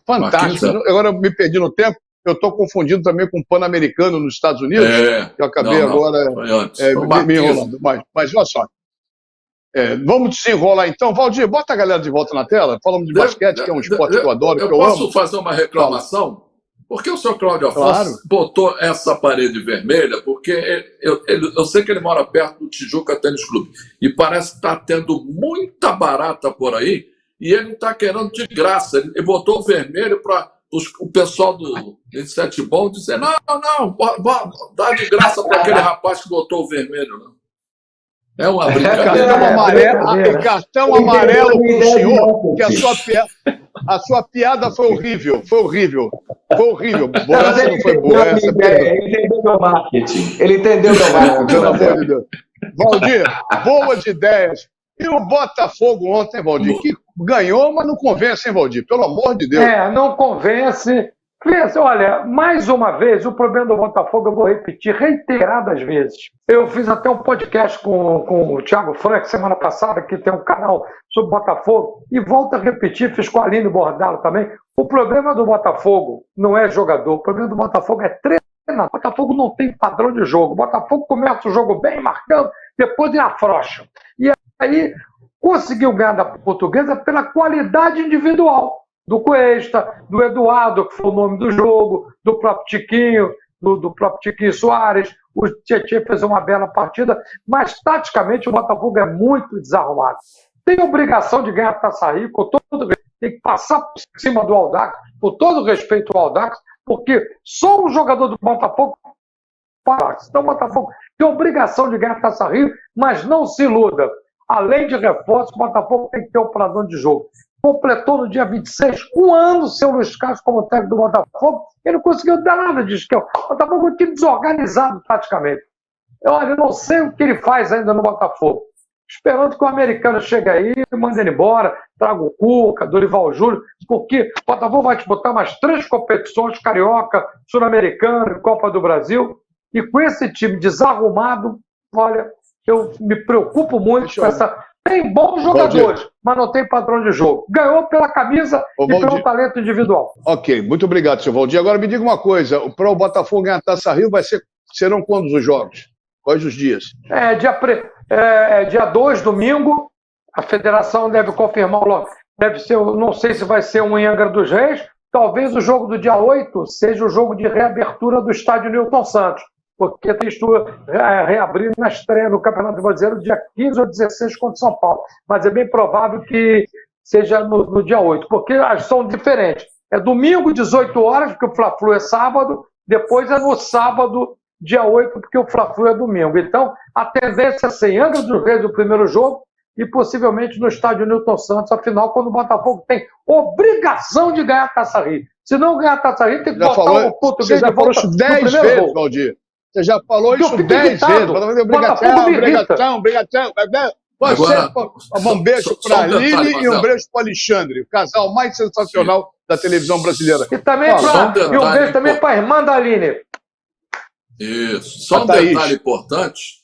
fantástico. Marquinhos, agora eu me perdi no tempo, eu estou confundindo também com o Pan-Americano nos Estados Unidos, que eu acabei agora me enrolando. Mas olha só. Vamos desenrolar então. Valdir, bota a galera de volta na tela. Falamos de basquete, que é um esporte que eu adoro, que eu amo. Posso fazer uma reclamação? Porque o senhor Cláudio Afonso botou essa parede vermelha, porque eu sei que ele mora perto do Tijuca Tênis Clube, e parece que está tendo muita barata por aí, e ele está querendo de graça. Ele botou o vermelho para o pessoal do Sete Bom dizer, não, dá de graça para aquele rapaz que botou o vermelho, não. É uma brincadeira. Cartão amarelo para o senhor, que a sua piada foi horrível. Foi horrível. Essa não foi boa. Ele entendeu meu marketing. Pelo amor de Deus. Valdir, boas ideias. E o Botafogo ontem, Valdir, que ganhou, mas não convence, hein, Valdir? Pelo amor de Deus. Não convence. Olha, mais uma vez, o problema do Botafogo, eu vou repetir reiteradas vezes. Eu fiz até um podcast com o Thiago Frank semana passada, que tem um canal sobre Botafogo, e volto a repetir, fiz com a Aline Bordalo também. O problema do Botafogo não é jogador, o problema do Botafogo é treinador. O Botafogo não tem padrão de jogo. O Botafogo começa o jogo bem, marcando, depois ele afrouxa. E aí conseguiu ganhar da Portuguesa pela qualidade individual. Do Cuesta, do Eduardo, que foi o nome do jogo, do próprio Tiquinho, do próprio Tiquinho Soares. O Tietchan fez uma bela partida, mas taticamente o Botafogo é muito desarrumado. Tem obrigação de ganhar a Taça Rio, tem que passar por cima do Audax, com todo respeito ao Audax, porque só um jogador do Botafogo passa. Então o Botafogo tem obrigação de ganhar a Taça Rio, mas não se iluda. Além de reforço, o Botafogo tem que ter um padrão de jogo. Completou no dia 26 um ano seu Luiz Carlos como técnico do Botafogo, ele não conseguiu dar nada disso. O Botafogo é um time desorganizado praticamente. Eu não sei o que ele faz ainda no Botafogo. Esperando que o americano chegue aí, mande ele embora, traga o Cuca, Dorival Júnior, porque o Botafogo vai disputar mais 3 competições, Carioca, Sul-Americana e Copa do Brasil, e com esse time desarrumado, olha, eu me preocupo muito com essa... Tem bons jogadores, mas não tem padrão de jogo. Ganhou pela camisa e pelo talento individual. Ok, muito obrigado, seu Valdir. Agora me diga uma coisa, para o Botafogo ganhar a Taça Rio, serão quando os jogos? Quais os dias? Dia 2, domingo, a federação deve confirmar logo. Deve ser, não sei se vai ser um em Angra dos Reis, talvez o jogo do dia 8 seja o jogo de reabertura do estádio Newton Santos, porque tem reabrir na estreia no Campeonato Brasileiro dia 15 ou 16 contra São Paulo. Mas é bem provável que seja no dia 8, porque são diferentes. É domingo, 18 horas, porque o Fla-Flu é sábado, depois é no sábado, dia 8, porque o Fla-Flu é domingo. Então, a tendência é ser em Angra dos Reis o primeiro jogo e possivelmente no estádio Newton Santos, afinal, quando o Botafogo tem obrigação de ganhar a Taça Rio. Se não ganhar a Taça Rio, tem que botar o português de volta no primeiro gol. 10 vezes, Valdir. Você já falou isso 10 vezes. Obrigação. Agora, Um beijo só para um a detalhe, Aline e um Marcelo. beijo para o Alexandre, o casal mais sensacional da televisão brasileira. E também Só um e um detalhe, beijo também para a irmã da Aline. Isso. Só A um Thaís. detalhe importante.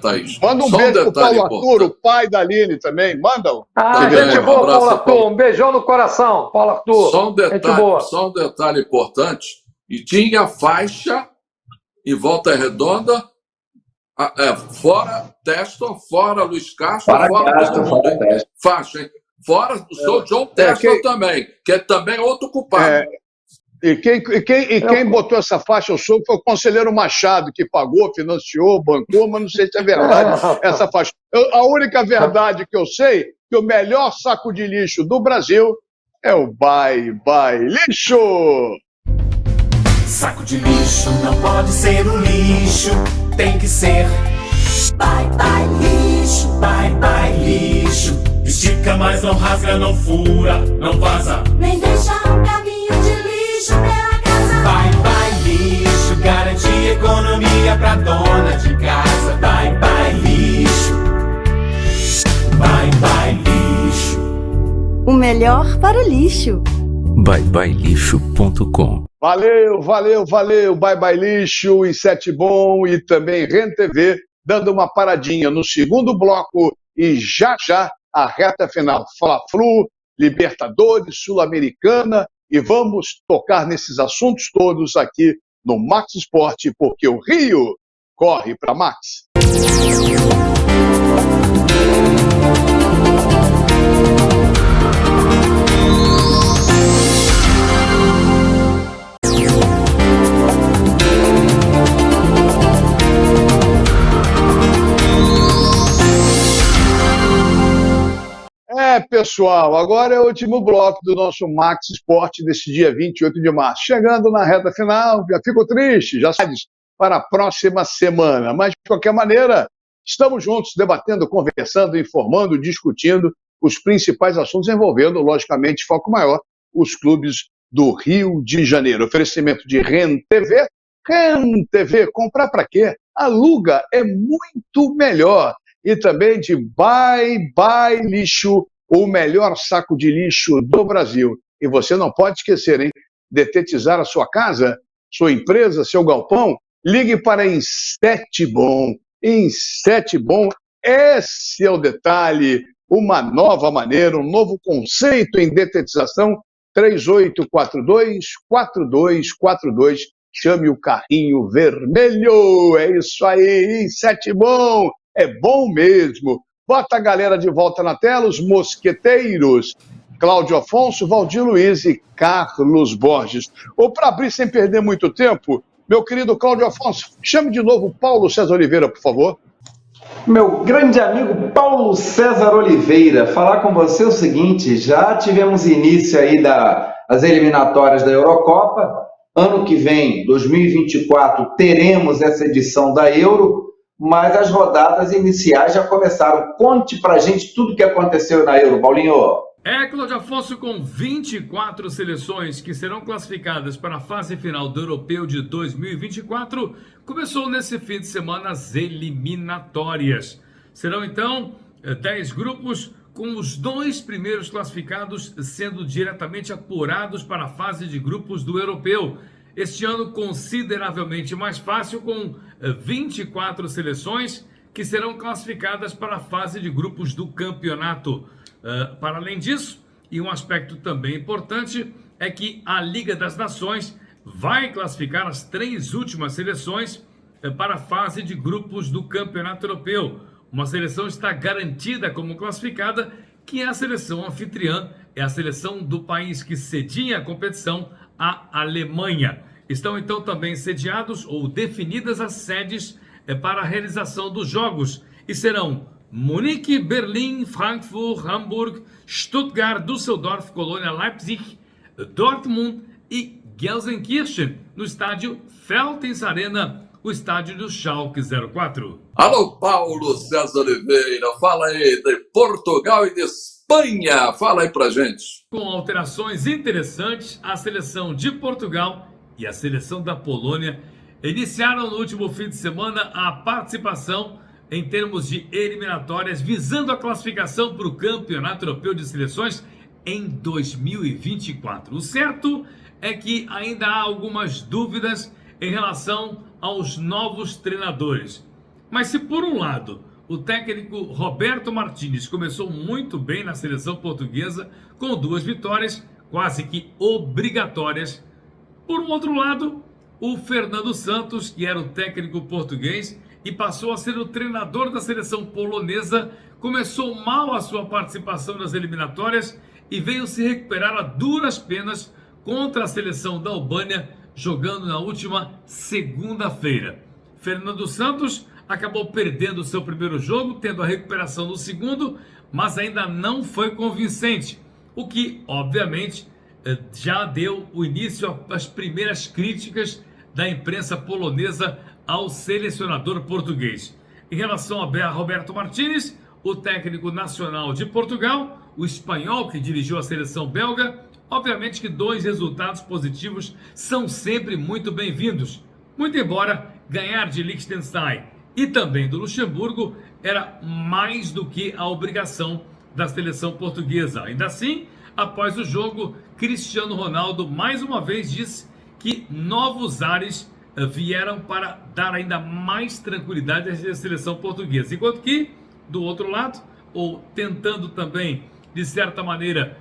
Thaís. Manda um Só beijo pro detalhe Paulo Arthur, o pai da Aline também. Manda. Ah, Também, gente um boa, abraço, Paulo Arthur. Paulo. Um beijão no coração, Paulo Arthur. Gente boa. Só um detalhe importante. E tinha faixa em Volta Redonda, fora Teston, fora Luiz Castro, fora todo mundo. Hein? Faixa, hein? Fora o seu John Teston também, que é também outro culpado. E quem botou essa faixa ao soube foi o conselheiro Machado, que pagou, financiou, bancou, mas não sei se é verdade essa faixa. A única verdade que eu sei é que o melhor saco de lixo do Brasil é o Bye Bye Lixo! Saco de lixo não pode ser um lixo, tem que ser bye bye lixo, bye bye lixo. Estica, mas não rasga, não fura, não vaza, nem deixa um caminho de lixo pela casa. Bye bye lixo, garante economia pra dona de casa. Bye bye lixo, bye bye lixo. O melhor para o lixo. byebyelixo.com. Valeu, Bye Bye Lixo e Sete Bom e também Ren TV, dando uma paradinha no segundo bloco e já a reta final. Fla-Flu, Libertadores, Sul-Americana e vamos tocar nesses assuntos todos aqui no Max Esporte, porque o Rio corre para Max. Pessoal, agora é o último bloco do nosso Max Esporte desse dia 28 de março. Chegando na reta final, já fico triste, já sabes, para a próxima semana. Mas, de qualquer maneira, estamos juntos, debatendo, conversando, informando, discutindo os principais assuntos envolvendo, logicamente, foco maior, os clubes do Rio de Janeiro. Oferecimento de Ren TV. Ren TV, comprar para quê? Aluga, é muito melhor. E também de Bye Bye Lixo, o melhor saco de lixo do Brasil. E você não pode esquecer, hein? Detetizar a sua casa, sua empresa, seu galpão, ligue para Insetbom. Insetbom, esse é o detalhe. Uma nova maneira, um novo conceito em detetização. 3842-4242. Chame o carrinho vermelho. É isso aí, Insetbom. É bom mesmo. Bota a galera de volta na tela, os mosqueteiros. Cláudio Afonso, Valdir Luiz e Carlos Borges. Ou para abrir sem perder muito tempo, meu querido Cláudio Afonso, chame de novo Paulo César Oliveira, por favor. Meu grande amigo Paulo César Oliveira, falar com você o seguinte, já tivemos início aí das eliminatórias da Eurocopa. Ano que vem, 2024, teremos essa edição da Euro, mas as rodadas iniciais já começaram. Conte pra gente tudo o que aconteceu na Euro, Paulinho. Cláudio Afonso, com 24 seleções que serão classificadas para a fase final do Europeu de 2024, começou nesse fim de semana as eliminatórias. Serão então 10 grupos, com os 2 primeiros classificados sendo diretamente apurados para a fase de grupos do Europeu. Este ano consideravelmente mais fácil, com 24 seleções que serão classificadas para a fase de grupos do campeonato. Para além disso, e um aspecto também importante, é que a Liga das Nações vai classificar as 3 últimas seleções para a fase de grupos do campeonato europeu. Uma seleção está garantida como classificada, que é a seleção anfitriã, é a seleção do país que cedia a competição, a Alemanha. Estão então também sediados ou definidas as sedes para a realização dos jogos e serão Munique, Berlim, Frankfurt, Hamburg, Stuttgart, Düsseldorf, Colônia, Leipzig, Dortmund e Gelsenkirchen, no estádio Veltins Arena, o estádio do Schalke 04. Alô, Paulo César Oliveira, fala aí de Portugal e de Espanha, fala aí pra gente. Com alterações interessantes, a seleção de Portugal e a seleção da Polônia iniciaram no último fim de semana a participação em termos de eliminatórias, visando a classificação para o Campeonato Europeu de Seleções em 2024. O certo é que ainda há algumas dúvidas em relação aos novos treinadores. Mas se por um lado o técnico Roberto Martínez começou muito bem na seleção portuguesa, com 2 vitórias quase que obrigatórias, por um outro lado, o Fernando Santos, que era o técnico português e passou a ser o treinador da seleção polonesa, começou mal a sua participação nas eliminatórias e veio se recuperar a duras penas contra a seleção da Albânia, jogando na última segunda-feira. Fernando Santos acabou perdendo o seu primeiro jogo, tendo a recuperação no segundo, mas ainda não foi convincente, o que, obviamente, já deu o início às primeiras críticas da imprensa polonesa ao selecionador português. Em relação a Roberto Martínez, o técnico nacional de Portugal, o espanhol que dirigiu a seleção belga, obviamente que 2 resultados positivos são sempre muito bem-vindos, muito embora ganhar de Liechtenstein e também do Luxemburgo era mais do que a obrigação da seleção portuguesa. Ainda assim, após o jogo, Cristiano Ronaldo mais uma vez disse que novos ares vieram para dar ainda mais tranquilidade à seleção portuguesa. Enquanto que, do outro lado, ou tentando também, de certa maneira,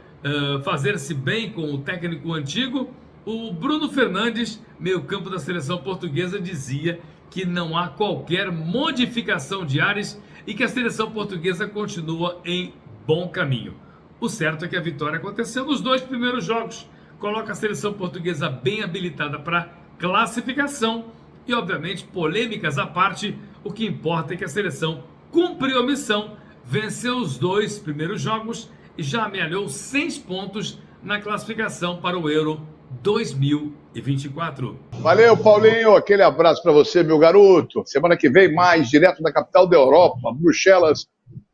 fazer-se bem com o técnico antigo, o Bruno Fernandes, meio-campo da seleção portuguesa, dizia que não há qualquer modificação de ares e que a seleção portuguesa continua em bom caminho. O certo é que a vitória aconteceu nos 2 primeiros jogos, coloca a seleção portuguesa bem habilitada para classificação e, obviamente, polêmicas à parte, o que importa é que a seleção cumpriu a missão, venceu os 2 primeiros jogos e já amealhou 6 pontos na classificação para o Euro 2024. Valeu, Paulinho. Aquele abraço para você, meu garoto. Semana que vem, mais direto da capital da Europa, Bruxelas,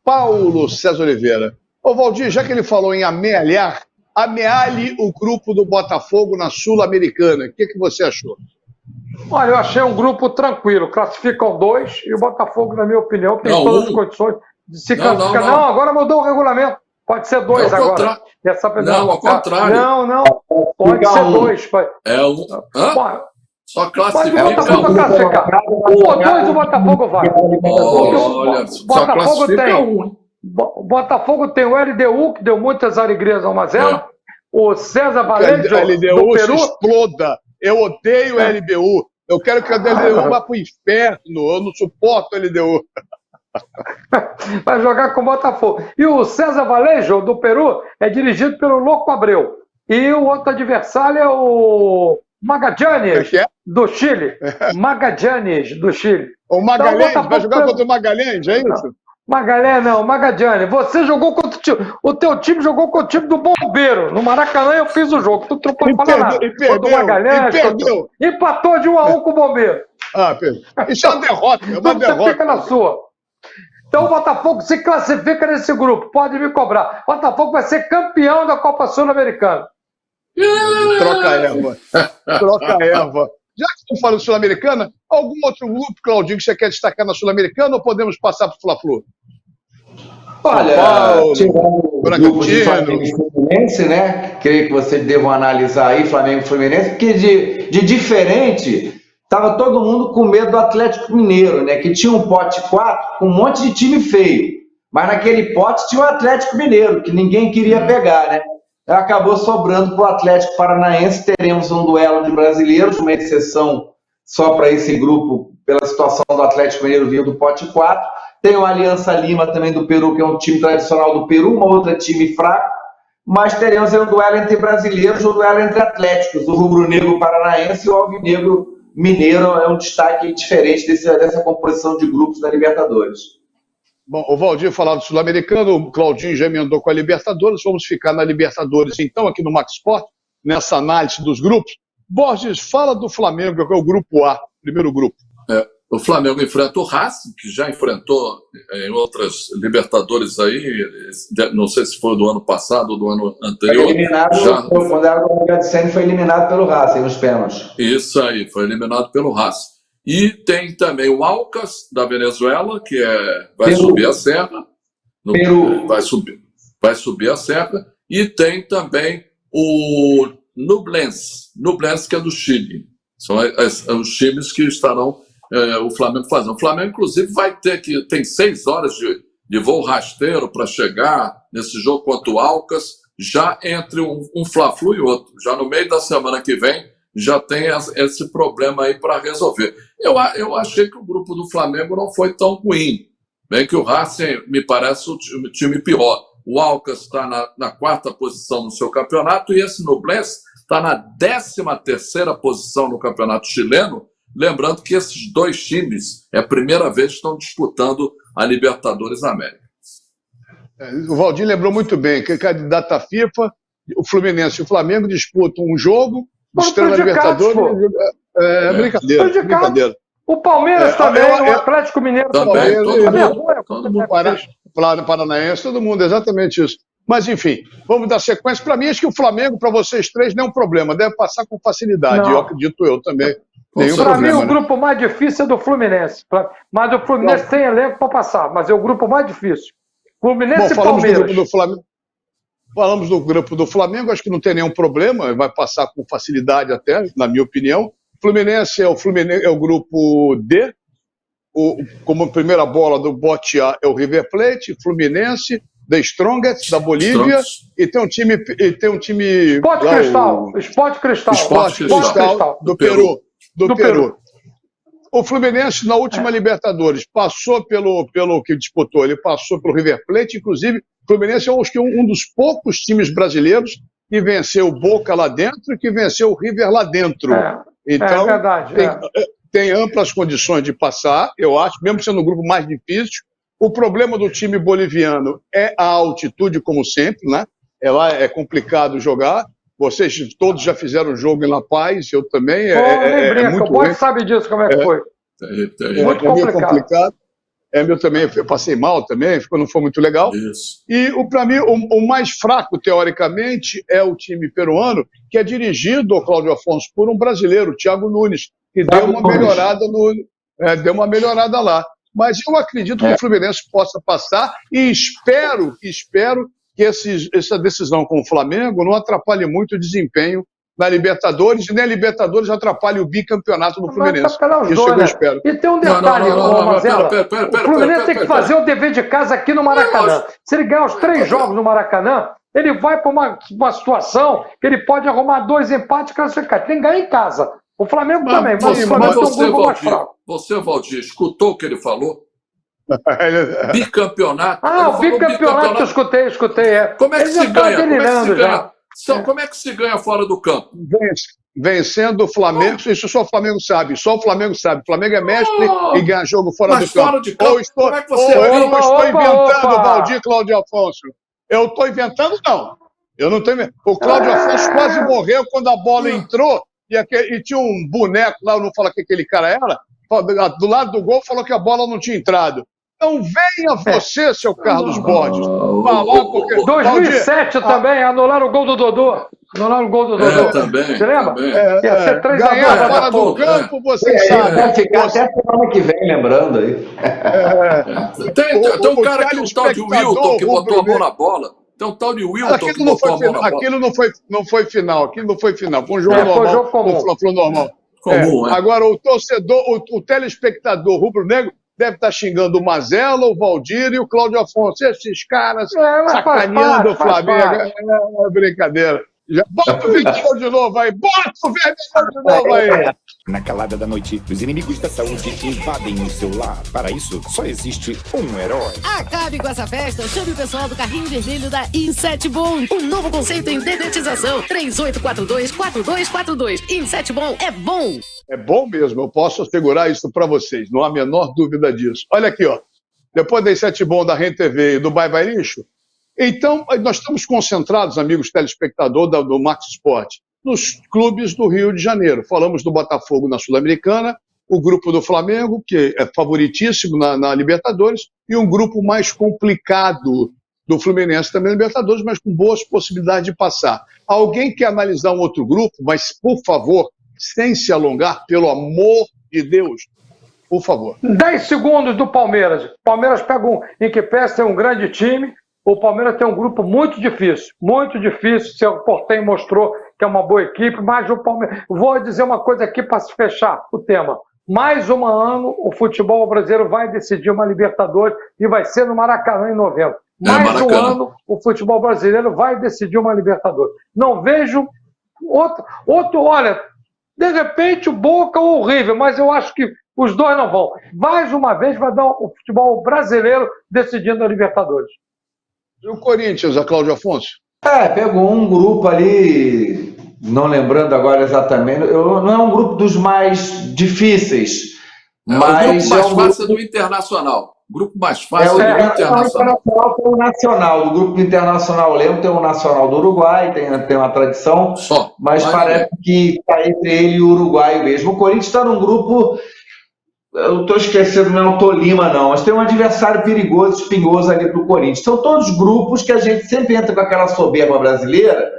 Paulo César Oliveira. Ô, Valdir, já que ele falou em amealhar, amealhe o grupo do Botafogo na Sul-Americana. O que você achou? Olha, eu achei um grupo tranquilo. Classificam 2 e o Botafogo, na minha opinião, tem todas as condições de se classificar. Não, agora mudou o regulamento. Pode ser 2 agora. Não, ao contrário. Não. Pode ser 2. É um... Só classifica. Mas o Botafogo classificar. 1 ou 2 o Botafogo vai. Olha, só classifica 1. O Botafogo tem o LDU, que deu muitas alegrias ao Mazela. O César Valente, a LDU do Peru. exploda. Eu odeio o LDU. Eu quero que a LDU vá para o inferno. Eu não suporto a LDU. Vai jogar com o Botafogo. E o César Valejo, do Peru, é dirigido pelo Louco Abreu. E o outro adversário é o Magallanes, do Chile. Magallanes, do Chile. O Magalhães, então, vai jogar contra o Magalhães, é isso? Magalhães não, Magallanes. Você jogou contra o time. O teu time jogou contra o time do Bombeiro. No Maracanã eu fiz o jogo. Tu trocou de falar nada. Contra o Magalhães. Empatou de 1 a 1 com o Bombeiro. Pedro. Isso é uma derrota. É uma derrota. Você fica na sua. Então o Botafogo se classifica nesse grupo. Pode me cobrar. O Botafogo vai ser campeão da Copa Sul-Americana. Troca erva. Troca erva. Já que estamos falando Sul-Americana, algum outro grupo, Claudinho, que você quer destacar na Sul-Americana ou podemos passar para o Fla-Flu? Olha, tirando o grupo de Flamengo e Fluminense, né? Creio que vocês devam analisar aí Flamengo e Fluminense, porque de diferente, estava todo mundo com medo do Atlético Mineiro, né? Que tinha um pote 4 com um monte de time feio. Mas naquele pote tinha o Atlético Mineiro, que ninguém queria pegar, né? Acabou sobrando para o Atlético Paranaense. Teremos um duelo de brasileiros, uma exceção só para esse grupo, pela situação do Atlético Mineiro vindo do pote 4. Tem o Aliança Lima também do Peru, que é um time tradicional do Peru, uma outra time fraco. Mas teremos um duelo entre brasileiros, um duelo entre atléticos. O rubro-negro paranaense e o alvinegro mineiro é um destaque diferente dessa composição de grupos da Libertadores. Bom, o Valdir falava do Sul-Americano, o Claudinho já emendou com a Libertadores, vamos ficar na Libertadores então, aqui no Max Sport, nessa análise dos grupos. Borges, fala do Flamengo, que é o grupo A, primeiro grupo. O Flamengo enfrenta o Racing, que já enfrentou em outras Libertadores aí, não sei se foi do ano passado ou do ano anterior. Foi eliminado, quando era o Roberto Ceni, foi eliminado pelo Racing nos pênaltis. Isso aí, foi eliminado pelo Racing. E tem também o Alcas, da Venezuela, que vai subir a serra. Peru. Vai subir a serra. E tem também o Nublense, que é do Chile. São os times que estarão o Flamengo fazendo. O Flamengo, inclusive, tem 6 horas de voo rasteiro para chegar nesse jogo contra o Alcas, já entre um Fla-Flu e outro. Já no meio da semana que vem, já tem esse problema aí para resolver. Eu achei que o grupo do Flamengo não foi tão ruim. Bem que o Racing me parece o time pior. O Alcas está na 4ª posição no seu campeonato e esse Nublense está na 13ª posição no campeonato chileno. Lembrando que esses 2 times é a primeira vez que estão disputando a Libertadores América. O Valdir lembrou muito bem que candidato à FIFA, o Fluminense e o Flamengo disputam um jogo, estreia na Libertadores. Brincadeira. O Palmeiras também, o Atlético Mineiro também. Todo mundo. Paranaense, todo mundo, exatamente isso. Mas, enfim, vamos dar sequência. Para mim, acho que o Flamengo, para vocês 3, não é um problema. Deve passar com facilidade, eu acredito eu também. Para mim, o grupo mais difícil é do Fluminense. Mas o Fluminense tem elenco para passar, mas é o grupo mais difícil. Fluminense e Palmeiras. Falamos do grupo do Flamengo, acho que não tem nenhum problema, vai passar com facilidade até, na minha opinião. Fluminense é o grupo D, como primeira bola do bote A é o River Plate, Fluminense, The Strongest, da Bolívia, e tem um time... Sport Cristal, do Peru. O Fluminense, na última Libertadores, passou pelo que disputou, ele passou pelo River Plate, inclusive, o Fluminense é um dos poucos times brasileiros que venceu o Boca lá dentro e que venceu o River lá dentro. Então, é verdade. Tem amplas condições de passar, eu acho, mesmo sendo um grupo mais difícil. O problema do time boliviano é a altitude, como sempre, né? Lá é complicado jogar. Vocês todos já fizeram jogo em La Paz, eu também. O Bote sabe disso, como é que foi. Muito complicado. Eu também passei mal também, não foi muito legal. Isso. E, para mim, o mais fraco, teoricamente, é o time peruano, que é dirigido, o Cláudio Afonso, por um brasileiro, o Thiago Nunes, que deu uma melhorada lá. Mas eu acredito que o Fluminense possa passar e espero que essa decisão com o Flamengo não atrapalhe muito o desempenho na Libertadores, e nem a Libertadores atrapalhe o bicampeonato do Fluminense. Isso eu espero. E tem um detalhe, Mazela, o Fluminense tem que fazer o dever de casa aqui no Maracanã. Se ele ganhar os 3 jogos no Maracanã, ele vai para uma situação que ele pode arrumar 2 empates e classificar. Tem que ganhar em casa. O Flamengo também, mas o Flamengo tem um grupo mais fraco. Você, Valdir, escutou o que ele falou? Bicampeonato. O bicampeonato eu escutei. Como é que se ganha? Como é que se ganha fora do campo? Vencendo o Flamengo, isso só o Flamengo sabe. Só o Flamengo sabe. O Flamengo é mestre em ganhar jogo fora do campo. Fora de campo, como é que você estou inventando, Valdir Cláudio Afonso. Eu estou inventando, não. Eu não tenho. O Cláudio Afonso quase morreu quando a bola entrou e tinha um boneco lá, eu não falo que aquele cara era, do lado do gol, falou que a bola não tinha entrado. Não venha você, seu Carlos Borges, falar porque... 2007 também, anularam o gol do Dodô. Também. Você lembra? Ia ser 3-1 fora do campo, vocês sabem. Vai ficar até semana que vem, lembrando aí. Tem um cara aqui, um tal de Wilton, que botou a mão na bola. Tem um tal de Wilton que botou a mão na bola. Aquilo não foi final. Foi um jogo normal. Foi um jogo comum. Foi normal. Agora, o torcedor, o telespectador rubro-negro deve estar xingando o Mazella, o Valdir e o Cláudio Afonso. Esses caras sacaneando o Flamengo. É brincadeira. Bota o vermelho de novo aí! Na calada da noite, os inimigos da saúde invadem o seu lar. Para isso, só existe um herói. Acabe com essa festa, chame o pessoal do carrinho vermelho da Insetbon. Um novo conceito em dedetização. 3842-4242. Insetbon é bom! É bom mesmo, eu posso assegurar isso para vocês, não há a menor dúvida disso. Olha aqui, ó. Depois da Insetbon, da Rede TV e do Bye Bye Lixo, então, nós estamos concentrados, amigos telespectadores do Max Sport, nos clubes do Rio de Janeiro. Falamos do Botafogo na Sul-Americana, o grupo do Flamengo, que é favoritíssimo na Libertadores, e um grupo mais complicado do Fluminense também na Libertadores, mas com boas possibilidades de passar. Alguém quer analisar um outro grupo, mas, por favor, sem se alongar, pelo amor de Deus, por favor. 10 segundos do Palmeiras. O Palmeiras pega em que tem um grande time. O Palmeiras tem um grupo muito difícil. Muito difícil. O seu Portem mostrou que é uma boa equipe, mas o Palmeiras... Vou dizer uma coisa aqui para se fechar o tema. Mais um ano, o futebol brasileiro vai decidir uma Libertadores e vai ser no Maracanã em novembro. Mais um ano, o futebol brasileiro vai decidir uma Libertadores. Não vejo outro, olha, de repente o Boca ou o River, mas eu acho que os dois não vão. Mais uma vez vai dar o futebol brasileiro decidindo a Libertadores. E o Corinthians, a Cláudio Afonso? Pegou um grupo ali, não lembrando agora exatamente, não é um grupo dos mais difíceis, mas o grupo mais fácil do Internacional. O grupo mais fácil do Internacional. Tem o Nacional, do grupo Internacional, lembro, tem o Nacional do Uruguai, tem uma tradição, mas parece que está entre ele e o Uruguai mesmo. O Corinthians está num grupo... Eu estou esquecendo, não é o Tolima, não. Mas tem um adversário perigoso, espinhoso ali para o Corinthians. São todos grupos que a gente sempre entra com aquela soberba brasileira,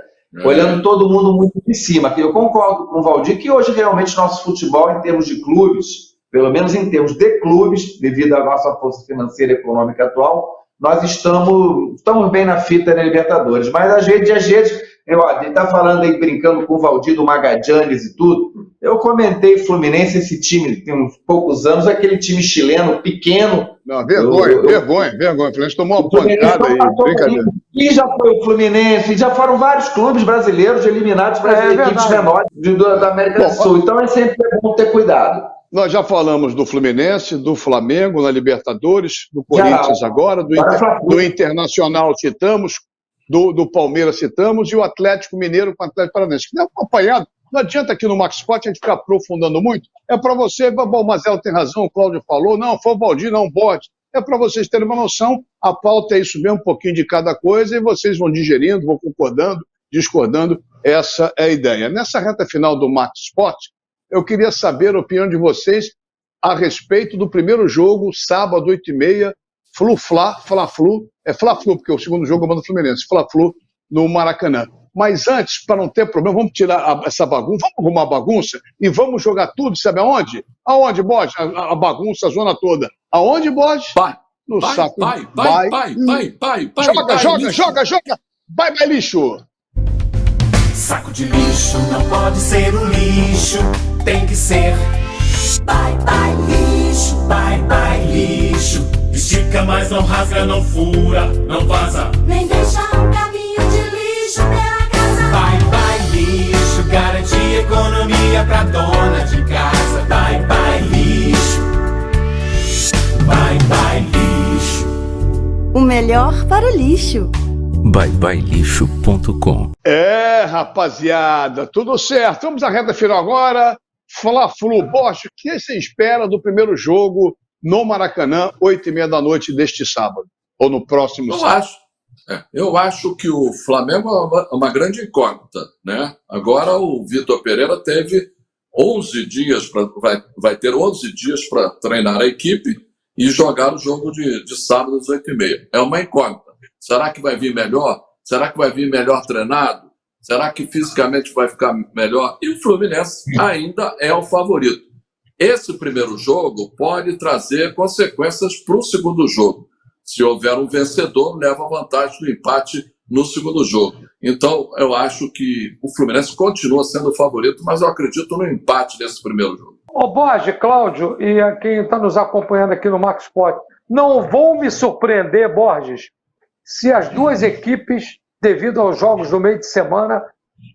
olhando todo mundo muito de cima. Eu concordo com o Valdir que hoje realmente nosso futebol, em termos de clubes, pelo menos em termos de clubes, devido à nossa força financeira e econômica atual, nós estamos bem na fita na Libertadores. Mas às vezes, ele está falando aí, brincando com o Valdir do Magallanes e tudo. Eu comentei Fluminense, esse time tem uns poucos anos, aquele time chileno pequeno. Não, vergonha. O Fluminense tomou uma pancada aí, brincadeira. E já foi o Fluminense, e já foram vários clubes brasileiros eliminados para equipes menores da América do Sul. Então é sempre bom ter cuidado. Nós já falamos do Fluminense, do Flamengo na Libertadores, do Corinthians agora, do Internacional citamos, do Palmeiras citamos, e o Atlético Mineiro com o Atlético Paranaense. Que deu um apanhado. Não adianta aqui no Max Sport a gente ficar aprofundando muito. É para você, o Mazelo tem razão, o Cláudio falou, não, foi o Valdir, não pode. É para vocês terem uma noção, a pauta é isso mesmo, um pouquinho de cada coisa, e vocês vão digerindo, vão concordando, discordando, essa é a ideia. Nessa reta final do Max Sport, eu queria saber a opinião de vocês a respeito do primeiro jogo, sábado, 8h30, Fla-Flu, porque o segundo jogo é o do Fluminense, Fla-Flu no Maracanã. Mas antes, para não ter problema, vamos tirar essa bagunça, vamos arrumar a bagunça e vamos jogar tudo, sabe aonde? Aonde, Borges? A bagunça, a zona toda. Aonde, Borges? No saco. Vai. Joga. Vai, lixo. Saco de lixo não pode ser um lixo, tem que ser. Vai, lixo. Estica, mas não rasga, não fura, não vaza. Nem deixa um caminho de lixo pela casa. Vai, lixo. Garantir economia pra dona de casa. Vai, lixo. Vai, lixo. O melhor para o lixo. byebyelixo.com. Rapaziada, tudo certo. Vamos à reta final agora. Fla-Flu, Borges, o que você espera do primeiro jogo no Maracanã, 8h30 da noite deste sábado? Ou no próximo sábado? Eu acho que o Flamengo é uma grande incógnita, né? Agora o Vitor Pereira teve 11 dias, vai ter 11 dias para treinar a equipe e jogar o jogo de sábado às 8h30. É uma incógnita. Será que vai vir melhor? Será que vai vir melhor treinado? Será que fisicamente vai ficar melhor? E o Fluminense ainda é o favorito. Esse primeiro jogo pode trazer consequências para o segundo jogo. Se houver um vencedor, leva a vantagem do empate no segundo jogo. Então, eu acho que o Fluminense continua sendo o favorito, mas eu acredito no empate desse primeiro jogo. Borges, Cláudio, e a quem está nos acompanhando aqui no Max Sport, não vão me surpreender, Borges, se as duas equipes, devido aos jogos do meio de semana,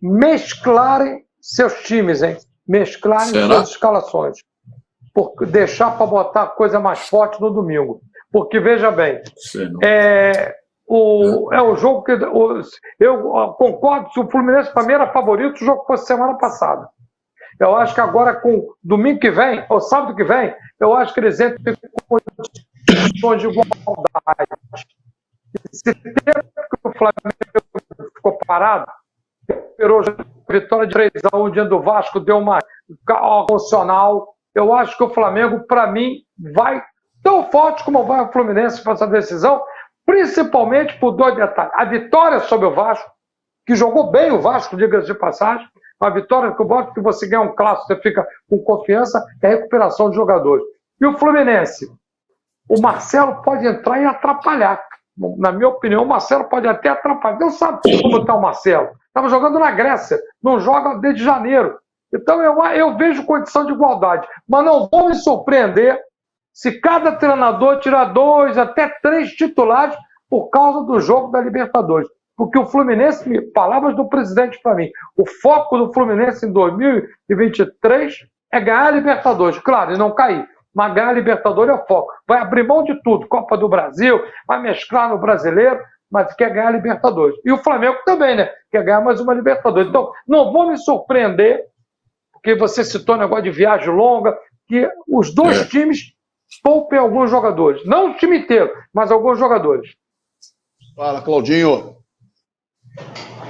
mesclarem seus times, hein? Mesclarem suas escalações. Deixar para botar coisa mais forte no domingo. Porque, veja bem, é o jogo que... eu concordo, se o Fluminense para mim era favorito, o jogo fosse semana passada. Eu acho que agora, com domingo que vem, ou sábado que vem, eu acho que eles entram com condições de igualdade. Esse tempo que o Flamengo ficou parado, recuperou a vitória de 3-1 diante do Vasco, deu uma emocional. Eu acho que o Flamengo, para mim, vai tão forte como vai o Fluminense para essa decisão, principalmente por dois detalhes. A vitória sobre o Vasco, que jogou bem o Vasco, diga-se de passagem, a vitória que o Vasco, que você ganha um clássico, você fica com confiança, é a recuperação de jogadores. E o Fluminense? O Marcelo pode entrar e atrapalhar. Na minha opinião, o Marcelo pode até atrapalhar. Deus sabe como está o Marcelo. Estava jogando na Grécia, não joga desde janeiro. Então eu vejo condição de igualdade. Mas não vou me surpreender se cada treinador tirar 2 até 3 titulares por causa do jogo da Libertadores. Porque o Fluminense, palavras do presidente para mim, o foco do Fluminense em 2023 é ganhar a Libertadores. Claro, e não cair. Mas ganhar a Libertadores é o foco. Vai abrir mão de tudo. Copa do Brasil, vai mesclar no Brasileiro, mas quer ganhar a Libertadores. E o Flamengo também, né? Quer ganhar mais uma Libertadores. Então, não vou me surpreender, porque você citou o negócio de viagem longa, que os dois times poupem alguns jogadores. Não o time inteiro, mas alguns jogadores. Fala, Claudinho.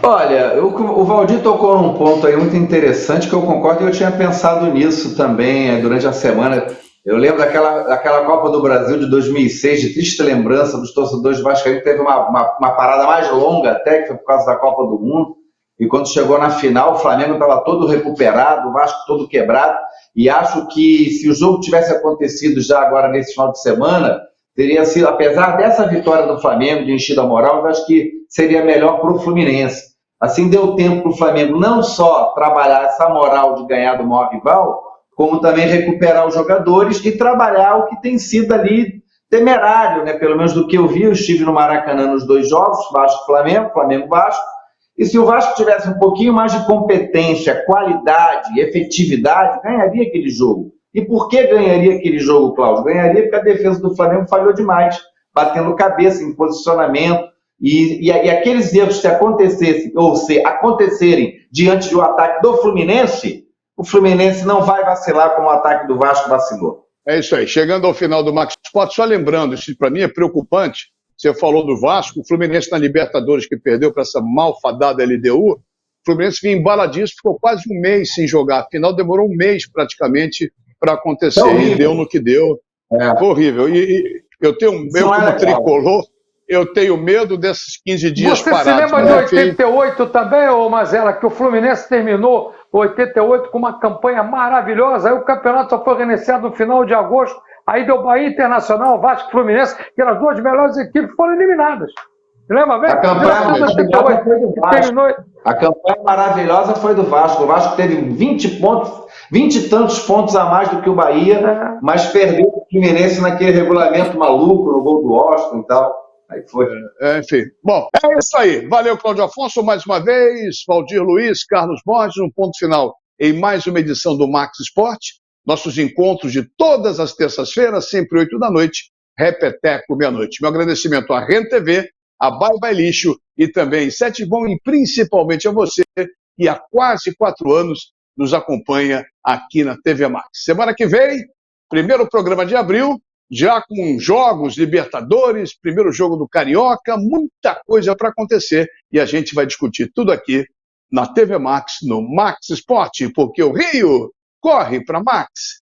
Olha, o Valdir tocou num ponto aí muito interessante que eu concordo e eu tinha pensado nisso também durante a semana. Eu lembro daquela Copa do Brasil de 2006, de triste lembrança dos torcedores vascaínos, que teve uma parada mais longa até, que foi por causa da Copa do Mundo, e quando chegou na final, o Flamengo estava todo recuperado, o Vasco todo quebrado, e acho que se o jogo tivesse acontecido já agora nesse final de semana, teria sido, apesar dessa vitória do Flamengo, de enchida moral, eu acho que seria melhor para o Fluminense. Assim deu tempo para o Flamengo não só trabalhar essa moral de ganhar do maior rival, como também recuperar os jogadores e trabalhar o que tem sido ali temerário, né? Pelo menos do que eu vi, eu estive no Maracanã nos 2 jogos, Vasco-Flamengo, Flamengo-Vasco, e se o Vasco tivesse um pouquinho mais de competência, qualidade, efetividade, ganharia aquele jogo. E por que ganharia aquele jogo, Cláudio? Ganharia porque a defesa do Flamengo falhou demais, batendo cabeça em posicionamento, e aqueles erros que acontecessem, ou se acontecerem diante do ataque do Fluminense, o Fluminense não vai vacilar como o ataque do Vasco vacilou. É isso aí. Chegando ao final do Max Sport, só lembrando, isso para mim é preocupante. Você falou do Vasco, o Fluminense na Libertadores que perdeu para essa malfadada LDU, o Fluminense vinha embaladíssimo, ficou quase um mês sem jogar. Afinal, demorou um mês praticamente para acontecer. E deu no que deu. Foi horrível. E eu tenho como tricolor, eu tenho medo desses 15 dias parados. Você se lembra de 88 também, ô Mazela, que o Fluminense terminou 88 com uma campanha maravilhosa, aí o campeonato só foi reiniciado no final de agosto, aí deu Bahia Internacional, Vasco e Fluminense, que eram as 2 melhores equipes, foram eliminadas. Lembra bem? A campanha maravilhosa foi do Vasco. O Vasco teve 20 e tantos pontos a mais do que o Bahia, mas perdeu o Fluminense naquele regulamento maluco, no gol do Austin e tal. Aí foi. Enfim. Bom, é isso aí. Valeu, Cláudio Afonso, mais uma vez. Valdir Luiz, Carlos Borges, um ponto final em mais uma edição do Max Sport. Nossos encontros de todas as terças-feiras, sempre 8 da noite, repeteco meia-noite. Meu agradecimento à Rede TV, a Bye Bye Lixo e também Sete Bom e principalmente a você que há quase 4 anos nos acompanha aqui na TV Max. Semana que vem, primeiro programa de abril, já com jogos, Libertadores, primeiro jogo do Carioca, muita coisa para acontecer e a gente vai discutir tudo aqui na TV Max, no Max Sport, porque o Rio corre para Max.